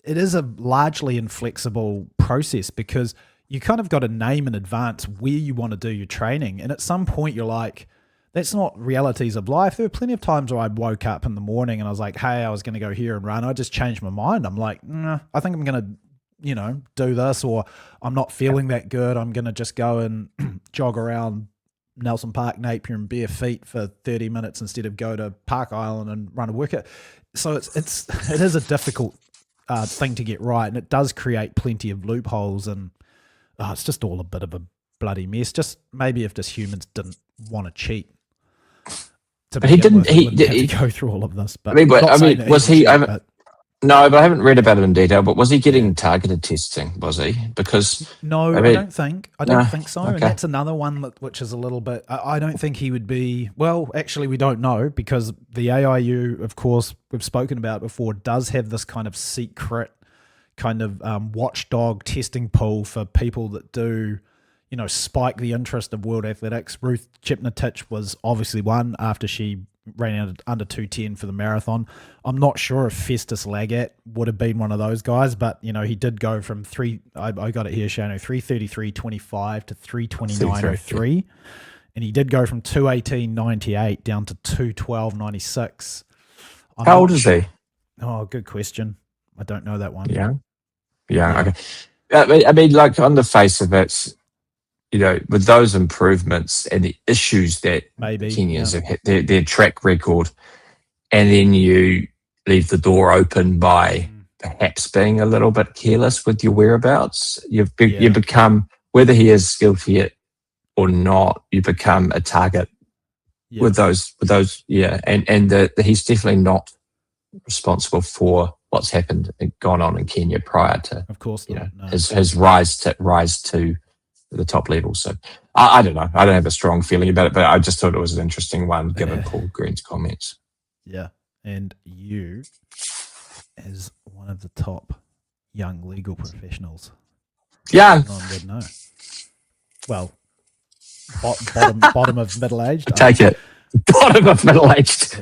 is a largely inflexible process because you kind of got to name in advance where you want to do your training, and at some point you're like, that's not realities of life. There were plenty of times where I woke up in the morning and I was like, hey, I was going to go here and run. I just changed my mind. I'm like, nah, I think I'm going to do this, or I'm not feeling that good. I'm going to just go and jog around Nelson Park, Napier, and bare feet for 30 minutes instead of go to Park Island and run a workout. So it is a difficult thing to get right, and it does create plenty of loopholes, and it's just all a bit of a bloody mess. Just maybe if just humans didn't want to cheat. But he didn't. He have to go through all of this. But was he? No, but I haven't read about it in detail. But was he getting targeted testing? Was he? Because no, I don't think so. Okay. And that's another one which is a little bit. I don't think he would be. Well, actually, we don't know because the AIU, of course, we've spoken about before, does have this kind of secret kind of watchdog testing pool for people that do, spike the interest of world athletics. Ruth Chipnotich was obviously one after she ran out under 2:10 for the marathon. I'm not sure if Festus Lagat would have been one of those guys, but he did go from I got it here, Shano, 3:33.25 to 3:29.03, and he did go from 2:18.98 down to 2:12.96. How old is he? Oh, good question. I don't know that one. Yeah. Okay. I mean, like on the face of it, with those improvements and the issues that Kenyans have had, their track record, and then you leave the door open by perhaps being a little bit careless with your whereabouts, you become, whether he is guilty or not, you become a target with those, and he's definitely not responsible for what's happened and gone on in Kenya prior to, of course, his rise to the top level. So I don't know. I don't have a strong feeling about it, but I just thought it was an interesting one given Paul Green's comments. Yeah. And you, as one of the top young legal professionals. Young. No one would know. Well, bottom of middle-aged. Take it. Bottom of middle-aged.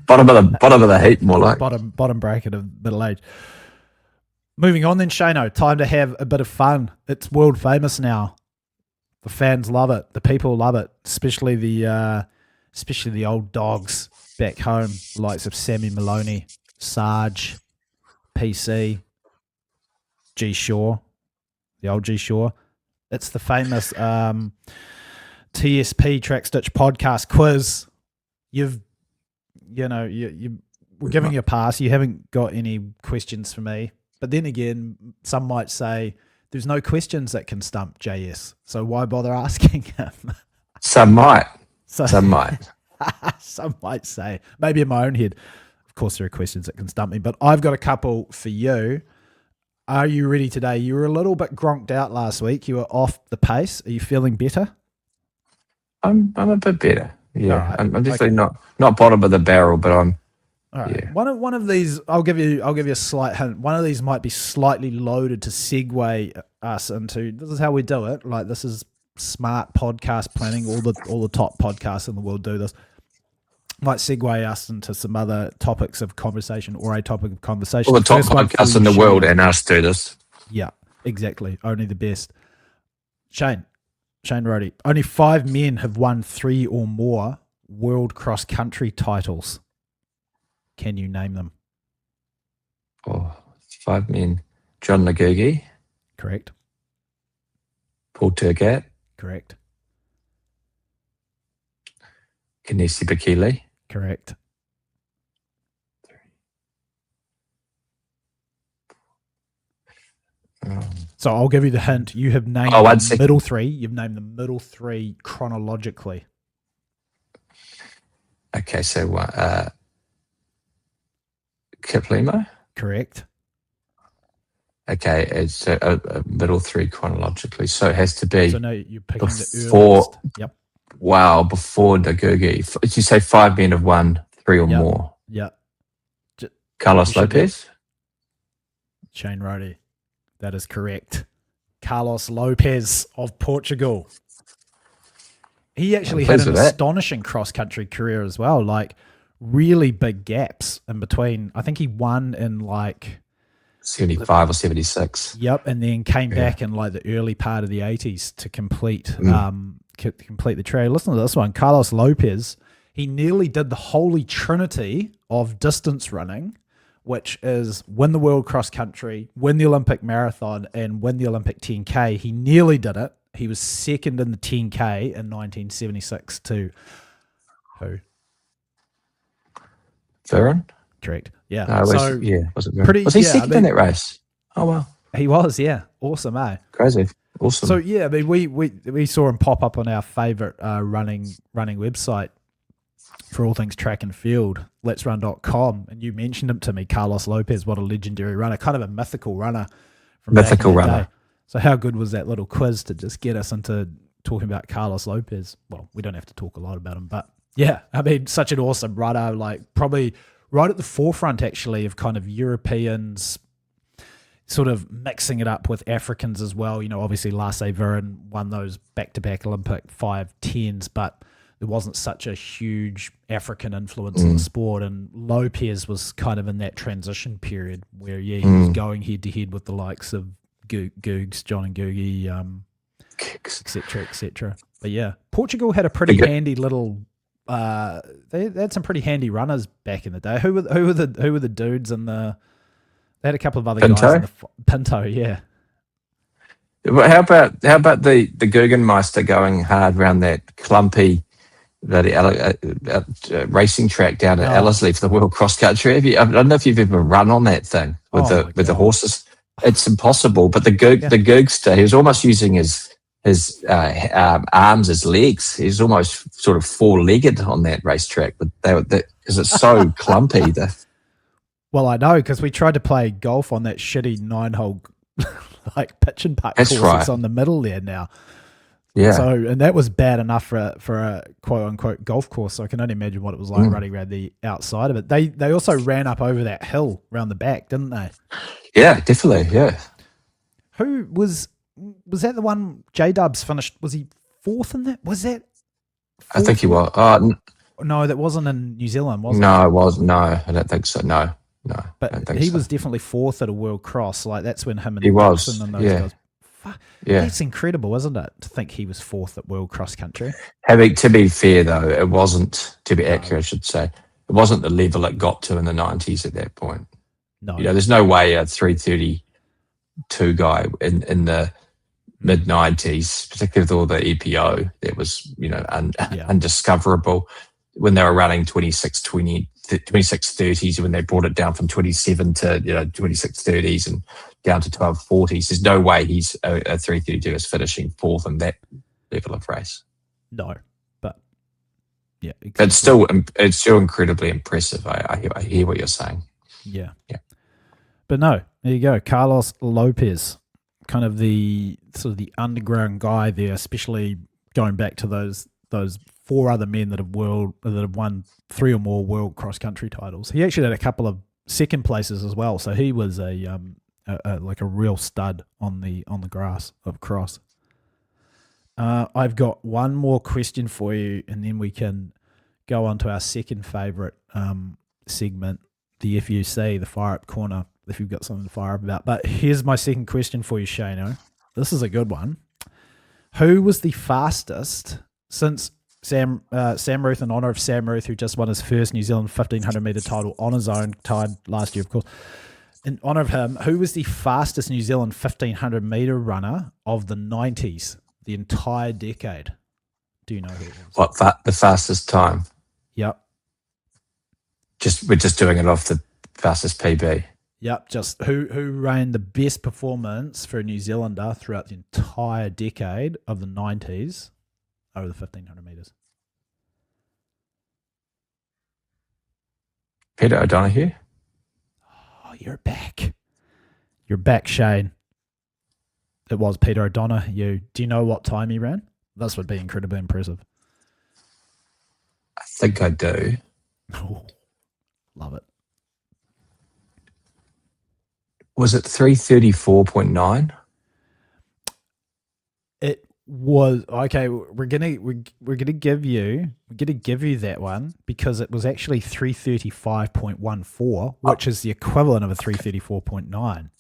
bottom of the heap, more like. Bottom bracket of middle-aged. Moving on then, Shano, time to have a bit of fun. It's world famous now. The fans love it. The people love it, especially the old dogs back home, the likes of Sammy Maloney, Sarge, PC, G Shaw, the old G Shaw. It's the famous TSP Track Stitch podcast quiz. We're giving you a pass. You haven't got any questions for me. But then again, some might say there's no questions that can stump JS, so why bother asking him? Some might. Some might. Some might say, maybe in my own head, of course there are questions that can stump me, but I've got a couple for you. Are you ready today? You were a little bit gronked out last week. You were off the pace. Are you feeling better? I'm a bit better. Yeah, All right. I'm definitely not bottom of the barrel, but I'm. All right. Yeah. One of these, I'll give you a slight hint. One of these might be slightly loaded to segue us into. This is how we do it. Like, this is smart podcast planning. All the top podcasts in the world do this. Might segue us into some other topics of conversation or a topic of conversation. All the top podcasts in the world and us do this. Yeah, exactly. Only the best. Shane Roddy. Only 5 men have won 3 or more world cross country titles. Can you name them? Oh, 5 men. John Nagugi. Correct. Paul Turgat. Correct. Kenesi Bakile. Correct. So I'll give you the hint. You have named the middle 3. You've named the middle 3 chronologically. Okay, so Kiplimo? Correct. Okay, it's a middle 3 chronologically. So it has to be. So no, you're picking the earliest. Yep. Wow, before Nagugi. Did you say 5 men have won 3 or more? Yeah. Carlos Lopez? Shane Roddy. That is correct. Carlos Lopez of Portugal. He actually had an astonishing cross-country career as well, like really big gaps in between. I think he won in like 75 or 76. Yep, and then came back in like the early part of the 80s to complete the trail. Listen to this one. Carlos Lopez, he nearly did the holy trinity of distance running, which is win the world cross country, win the Olympic marathon, and win the Olympic 10K. He nearly did it. He was second in the 10K in 1976 to who? Veron? Correct. Yeah. Was it Veron? Was he second in that race? Oh, wow. He was, yeah. Awesome, eh? Crazy. Awesome. So, yeah, I mean, we saw him pop up on our favourite running website for all things track and field, letsrun.com, and you mentioned him to me, Carlos Lopez. What a legendary runner, kind of a mythical runner from mythical back in the runner. day. So how good was that little quiz to just get us into talking about Carlos Lopez? Well, we don't have to talk a lot about him, but yeah, I mean, such an awesome runner, like probably right at the forefront actually of kind of Europeans sort of mixing it up with Africans as well. You know, obviously Lasse Viren won those back-to-back Olympic 5-10s, but there wasn't such a huge African influence in the sport, and Lopez was kind of in that transition period where, he was going head-to-head with the likes of Googs, John and Googie, et cetera. But yeah, Portugal had a pretty handy little. They had some pretty handy runners back in the day. Who were the dudes in the? They had a couple of other guys in the Pinto. Yeah. Well, how about the Guggenmeister going hard around that clumpy racing track down at Ellerslie for the World Cross Country? I don't know if you've ever run on that thing with the horses. It's impossible. But the Googster, he was almost using his arms as legs. He's almost sort of 4-legged on that racetrack, but because it's so clumpy. Well, I know, because we tried to play golf on that shitty 9-hole like pitch and putt course that's on the middle there now. Yeah. So, and that was bad enough for a quote unquote golf course. So I can only imagine what it was like running around the outside of it. They also ran up over that hill around the back, didn't they? Yeah, definitely. Yeah. Who was that the one J-Dubs finished? Was he 4th in that? Was that? I think he was. No, that wasn't in New Zealand, was it? No, it was. No, I don't think so. No. But he was definitely 4th at a World Cross. Like that's when him and Dixon and those guys. Yeah, that's incredible, isn't it? To think he was 4th at World Cross Country. To be fair though, it wasn't. To be accurate, I should say, it wasn't the level it got to in the 90s at that point. No, there's no way a 332 guy in the mid 90s, particularly with all the EPO, that was undiscoverable when they were running 2630s, when they brought it down from 27 to 2630s and down to 1240s. There's no way he's a 332 is finishing 4th in that level of race. No, but yeah, exactly. It's still incredibly impressive. I hear what you're saying. Yeah. But no, There you go. Carlos Lopez, kind of the sort of the underground guy there, especially going back to those 4 other men that have won 3 or more world cross country titles. He actually had a couple of second places as well, so he was a real stud on the grass of cross. I've got one more question for you, and then we can go on to our second favourite segment, the F.U.C, the Fire Up Corner, if you've got something to fire up about. But here's my second question for you, Shano. This is a good one. Who was the fastest, since Sam Ruthes, in honour of Sam Ruthes, who just won his first New Zealand 1,500 metre title on his own, tied last year, of course. In honour of him, who was the fastest New Zealand 1,500 metre runner of the 90s, the entire decade? Do you know who it was? What, the fastest time? Yep. We're just doing it off the fastest PB. Yep, just who ran the best performance for a New Zealander throughout the entire decade of the 90s over the 1,500 metres. Peter O'Donoghue? Oh, you're back. You're back, Shane. It was Peter O'Donoghue. Do you know what time he ran? This would be incredibly impressive. I think I do. Oh, love it. Was it 3:34.9? It was okay. We're gonna give you that one because it was actually 3:35.14, which is the equivalent of a 3:34.9.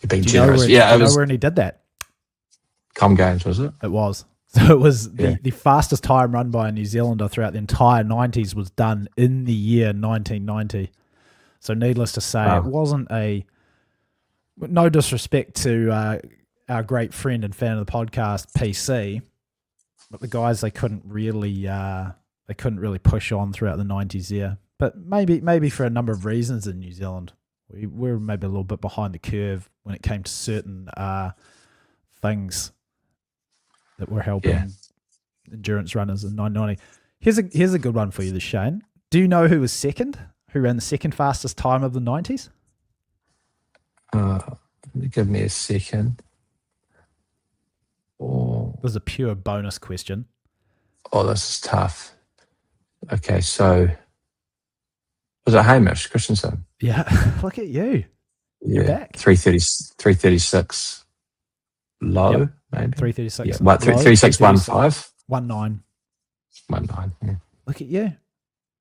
You're being generous. Yeah, it was where he did that. Com Games, was it? It was. So it was the fastest time run by a New Zealander throughout the entire 90s was done in the year 1990. So needless to say, It wasn't no disrespect to our great friend and fan of the podcast, PC, but the guys, they couldn't really push on throughout the 90s there. But maybe for a number of reasons in New Zealand, we were maybe a little bit behind the curve when it came to certain things that were helping endurance runners in 1990. Here's a good one for you, Shane. Do you know who was second? Who ran the second fastest time of the 90s? Give me a second. It was a pure bonus question. Oh, this is tough. Okay, so was it Hamish Christensen? Yeah, look at you. You're back. 336 low, maybe. 336. Yeah, what, 336.15? 19. 19. Yeah. Look at you.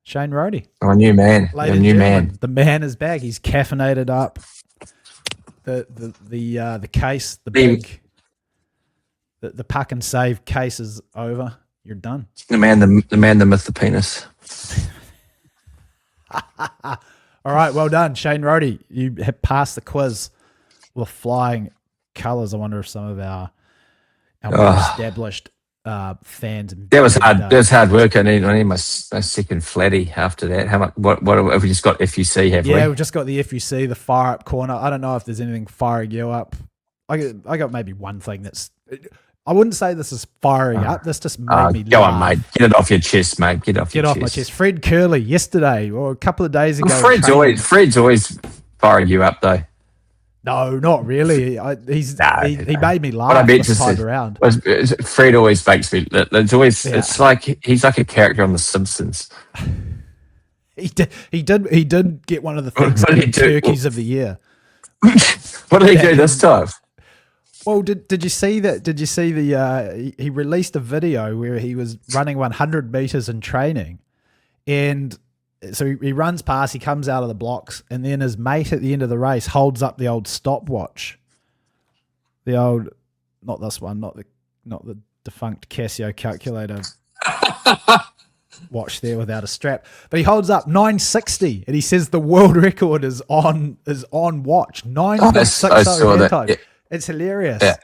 Shane Rody. Oh, a new man. Ladies a new and man. gentlemen, the man is back. He's caffeinated up. The case, the pack and save case is over. You're done. The man, the myth, the penis. All right, well done, Shane Rody. You have passed the quiz with flying colours. I wonder if some of our more established fans. That was hard. That was hard work. I need my second flatty after that. How much? What have we just got? F.U.C, have we? Yeah, we've just got the F.U.C, the fire up corner. I don't know if there's anything firing you up. I got maybe one thing that's. I wouldn't say this is firing up. This just made me go laugh. on, mate. Get it off your chest, mate. Get off my chest. Fred Curley yesterday or a couple of days ago. Fred's always firing you up though. No, not really. He made me laugh. What I meant this to time say around. Fred always makes me. It's always. Yeah. It's like he's like a character on The Simpsons. He did get one of the things turkeys of the year. What did he do this time? Well, did you see that? Did you see he released a video where he was running 100 meters in training, and so he runs past, he comes out of the blocks, and then his mate at the end of the race holds up the old stopwatch, not this one, not the defunct Casio calculator watch there without a strap, but he holds up 960, and he says the world record is on watch 9.60. Yeah. It's hilarious. Yeah.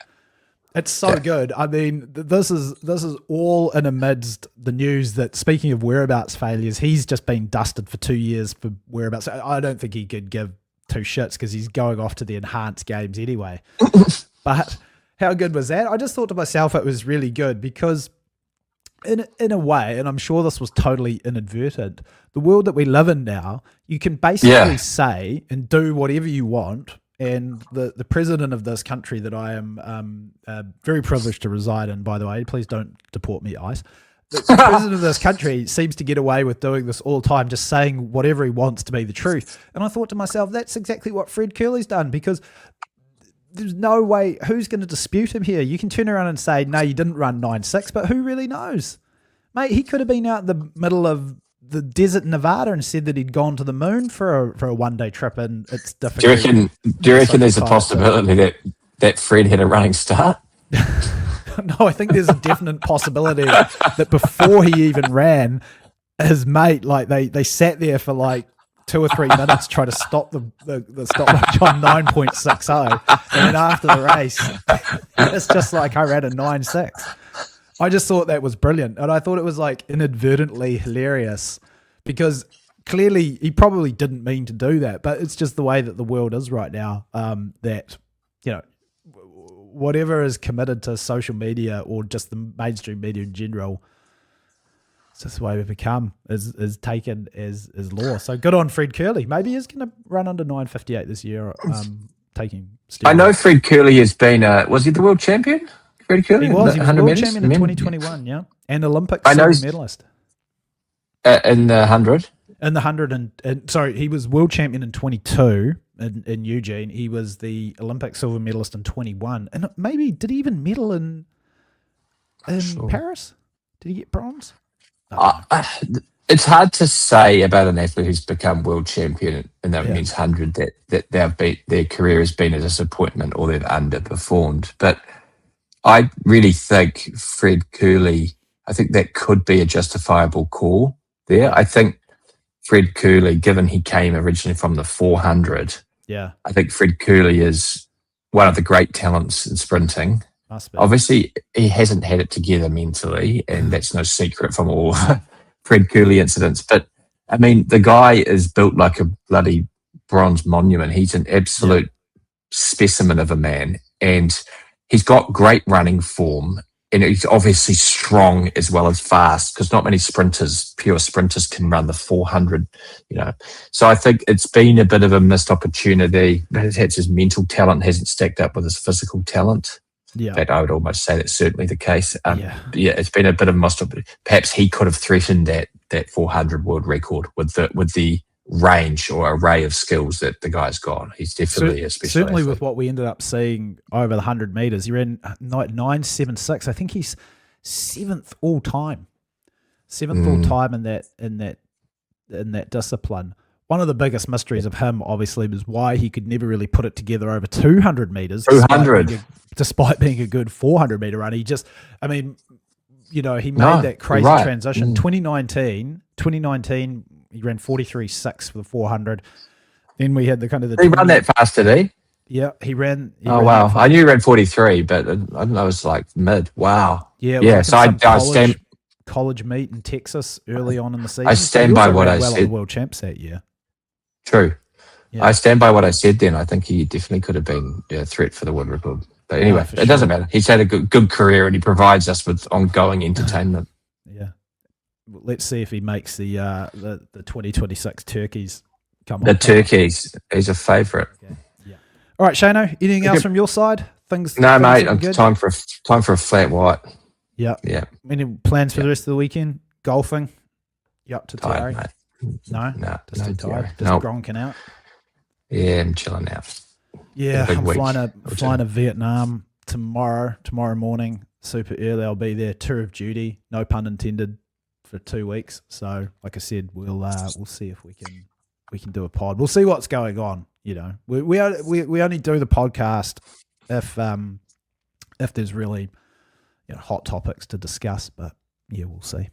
It's so good. I mean, this is all in amidst the news that, speaking of whereabouts failures, he's just been dusted for 2 years for whereabouts. I don't think he could give two shits because he's going off to the enhanced games anyway. But how good was that? I just thought to myself it was really good because in a way, and I'm sure this was totally inadvertent, the world that we live in now, you can basically say and do whatever you want, and the president of this country that I am very privileged to reside in, by the way, please don't deport me, ICE. The president of this country seems to get away with doing this all the time, just saying whatever he wants to be the truth. And I thought to myself, that's exactly what Fred Curley's done, because there's no way, who's going to dispute him here? You can turn around and say, no, you didn't run 9.6, but who really knows? Mate, he could have been out in the middle of the desert in Nevada and said that he'd gone to the moon for a one-day trip, and it's difficult. Do you reckon there's a possibility that Fred had a running start? No, I think there's a definite possibility that before he even ran, his mate, like they sat there for like 2 or 3 minutes trying to stop the stopwatch on 9.60, and then after the race, it's just like, I ran a 9.6. I just thought that was brilliant, and I thought it was like inadvertently hilarious, because clearly he probably didn't mean to do that, but it's just the way that the world is right now. That, you know, whatever is committed to social media or just the mainstream media in general, it's just the way we've become, is taken as law. So good on Fred Curley. Maybe he's going to run under 9.58 this year, taking steroids. I know Fred Curley has been, was he the world champion? Fred Curley? He was world champion in 2021, yeah. And Olympic silver medalist. In the 100? In the 100, and sorry, he was world champion in 22 in Eugene. He was the Olympic silver medalist in 21. And maybe, did he even medal in Paris? Did he get bronze? It's hard to say about an athlete who's become world champion in that men's 100 that their career has been a disappointment or they've underperformed. But I really think Fred Curley, I think that could be a justifiable call there. I think Fred Curley, given he came originally from the 400, I think Fred Curley is one of the great talents in sprinting. Obviously, he hasn't had it together mentally, and that's no secret from all Fred Curley incidents. But, I mean, the guy is built like a bloody bronze monument. He's an absolute specimen of a man, and he's got great running form, and he's obviously strong as well as fast, because not many pure sprinters can run the 400, you know. So I think it's been a bit of a missed opportunity. Perhaps his mental talent hasn't stacked up with his physical talent. In fact, I would almost say that's certainly the case. It's been a bit of a missed opportunity. Perhaps he could have threatened that 400 world record with the range or array of skills that the guy's got. He's definitely a special certainly athlete. With what we ended up seeing over the 100 meters. He ran 9.76. I think he's seventh all time in that discipline. One of the biggest mysteries of him, obviously, was why he could never really put it together over 200 meters. 200, despite being a good 400 meter runner. He just, I mean, you know, he made that crazy transition. 2019, he ran 43.6 for the 400. Then we had the kind of the. Did he run that fast, did he? Yeah, he ran. Wow! I knew he ran 43, but I don't know. It was like mid. Wow. Yeah. So I stand. College meet in Texas early on in the season. I stand by what I said. At the world champs that year. True. Yeah. I stand by what I said then. I think he definitely could have been a threat for the world record. But anyway, it doesn't matter. He's had a good career, and he provides us with ongoing entertainment. Yeah. Let's see if he makes the 2026 turkeys come on. The turkeys. He's a favourite. Okay. Yeah. All right, Shano, anything else from your side? No, mate. It's time for a flat white. Yeah. Yeah. Any plans for the rest of the weekend? Golfing? You up to tired, Tiari? mate. No, just too tired. Tiari. Just gronking out. Yeah, I'm chilling out. Yeah, I'm flying to Vietnam tomorrow morning, super early. I'll be there, tour of duty, no pun intended, for 2 weeks. So, like I said, we'll see if we can do a pod. We'll see what's going on. You know, we only do the podcast if there's really, you know, hot topics to discuss. But yeah, we'll see.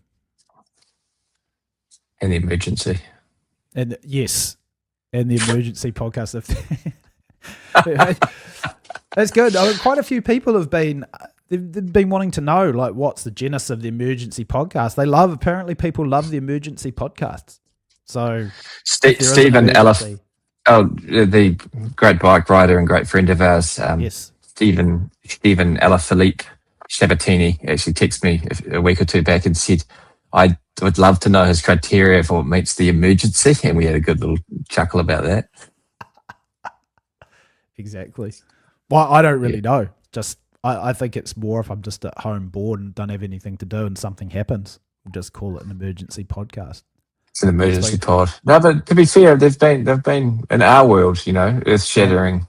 And the emergency. And yes, and the emergency podcast. That's good. I mean, quite a few people have been wanting to know, like, what's the genesis of the emergency podcast. Apparently people love the emergency podcasts. So Stephen Ella, the great bike rider and great friend of ours, yes, Stephen Ella Philippe Sabatini actually texted me a week or two back and said, I would love to know his criteria for what meets the emergency, and we had a good little chuckle about that. Exactly. Well, I don't really know. Just I think it's more if I'm just at home bored and don't have anything to do and something happens, we'll just call it an emergency podcast. It's an emergency pod. No, but to be fair, they've been in our world, earth shattering.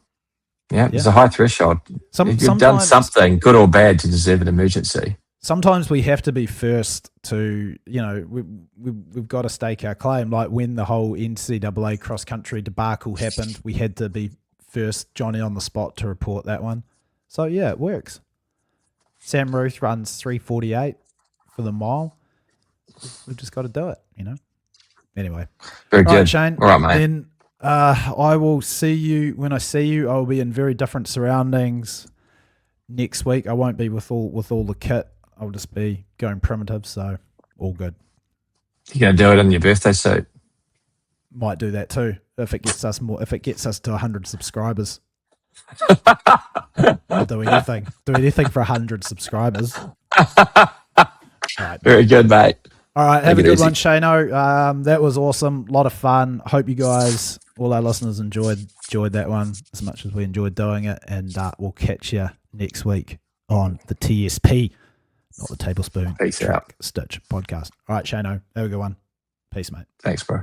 Yeah, it's a high threshold. You've done something good or bad to deserve an emergency. Sometimes we have to be first to, we've got to stake our claim. Like when the whole NCAA cross country debacle happened, we had to be first Johnny on the spot to report that one. So yeah, it works. Sam Ruthes runs 3:48 for the mile. We've just got to do it, Anyway. Very good. Right, Shane. All right, mate. Then I will see you when I see you. I will be in very different surroundings next week. I won't be with all the kit. I'll just be going primitive, so all good. You're gonna do it in your birthday suit. Might do that too if it gets us to 100 subscribers. I'll do anything. Do anything for 100 subscribers. All right. Very good, mate. All right, have a good one, Shano. That was awesome. A lot of fun. Hope you guys, all our listeners, enjoyed that one as much as we enjoyed doing it. And we'll catch you next week on the TSP, not the Tablespoon Peace Track out. Stitch podcast. All right, Shano, have a good one. Peace, mate. Thanks, bro.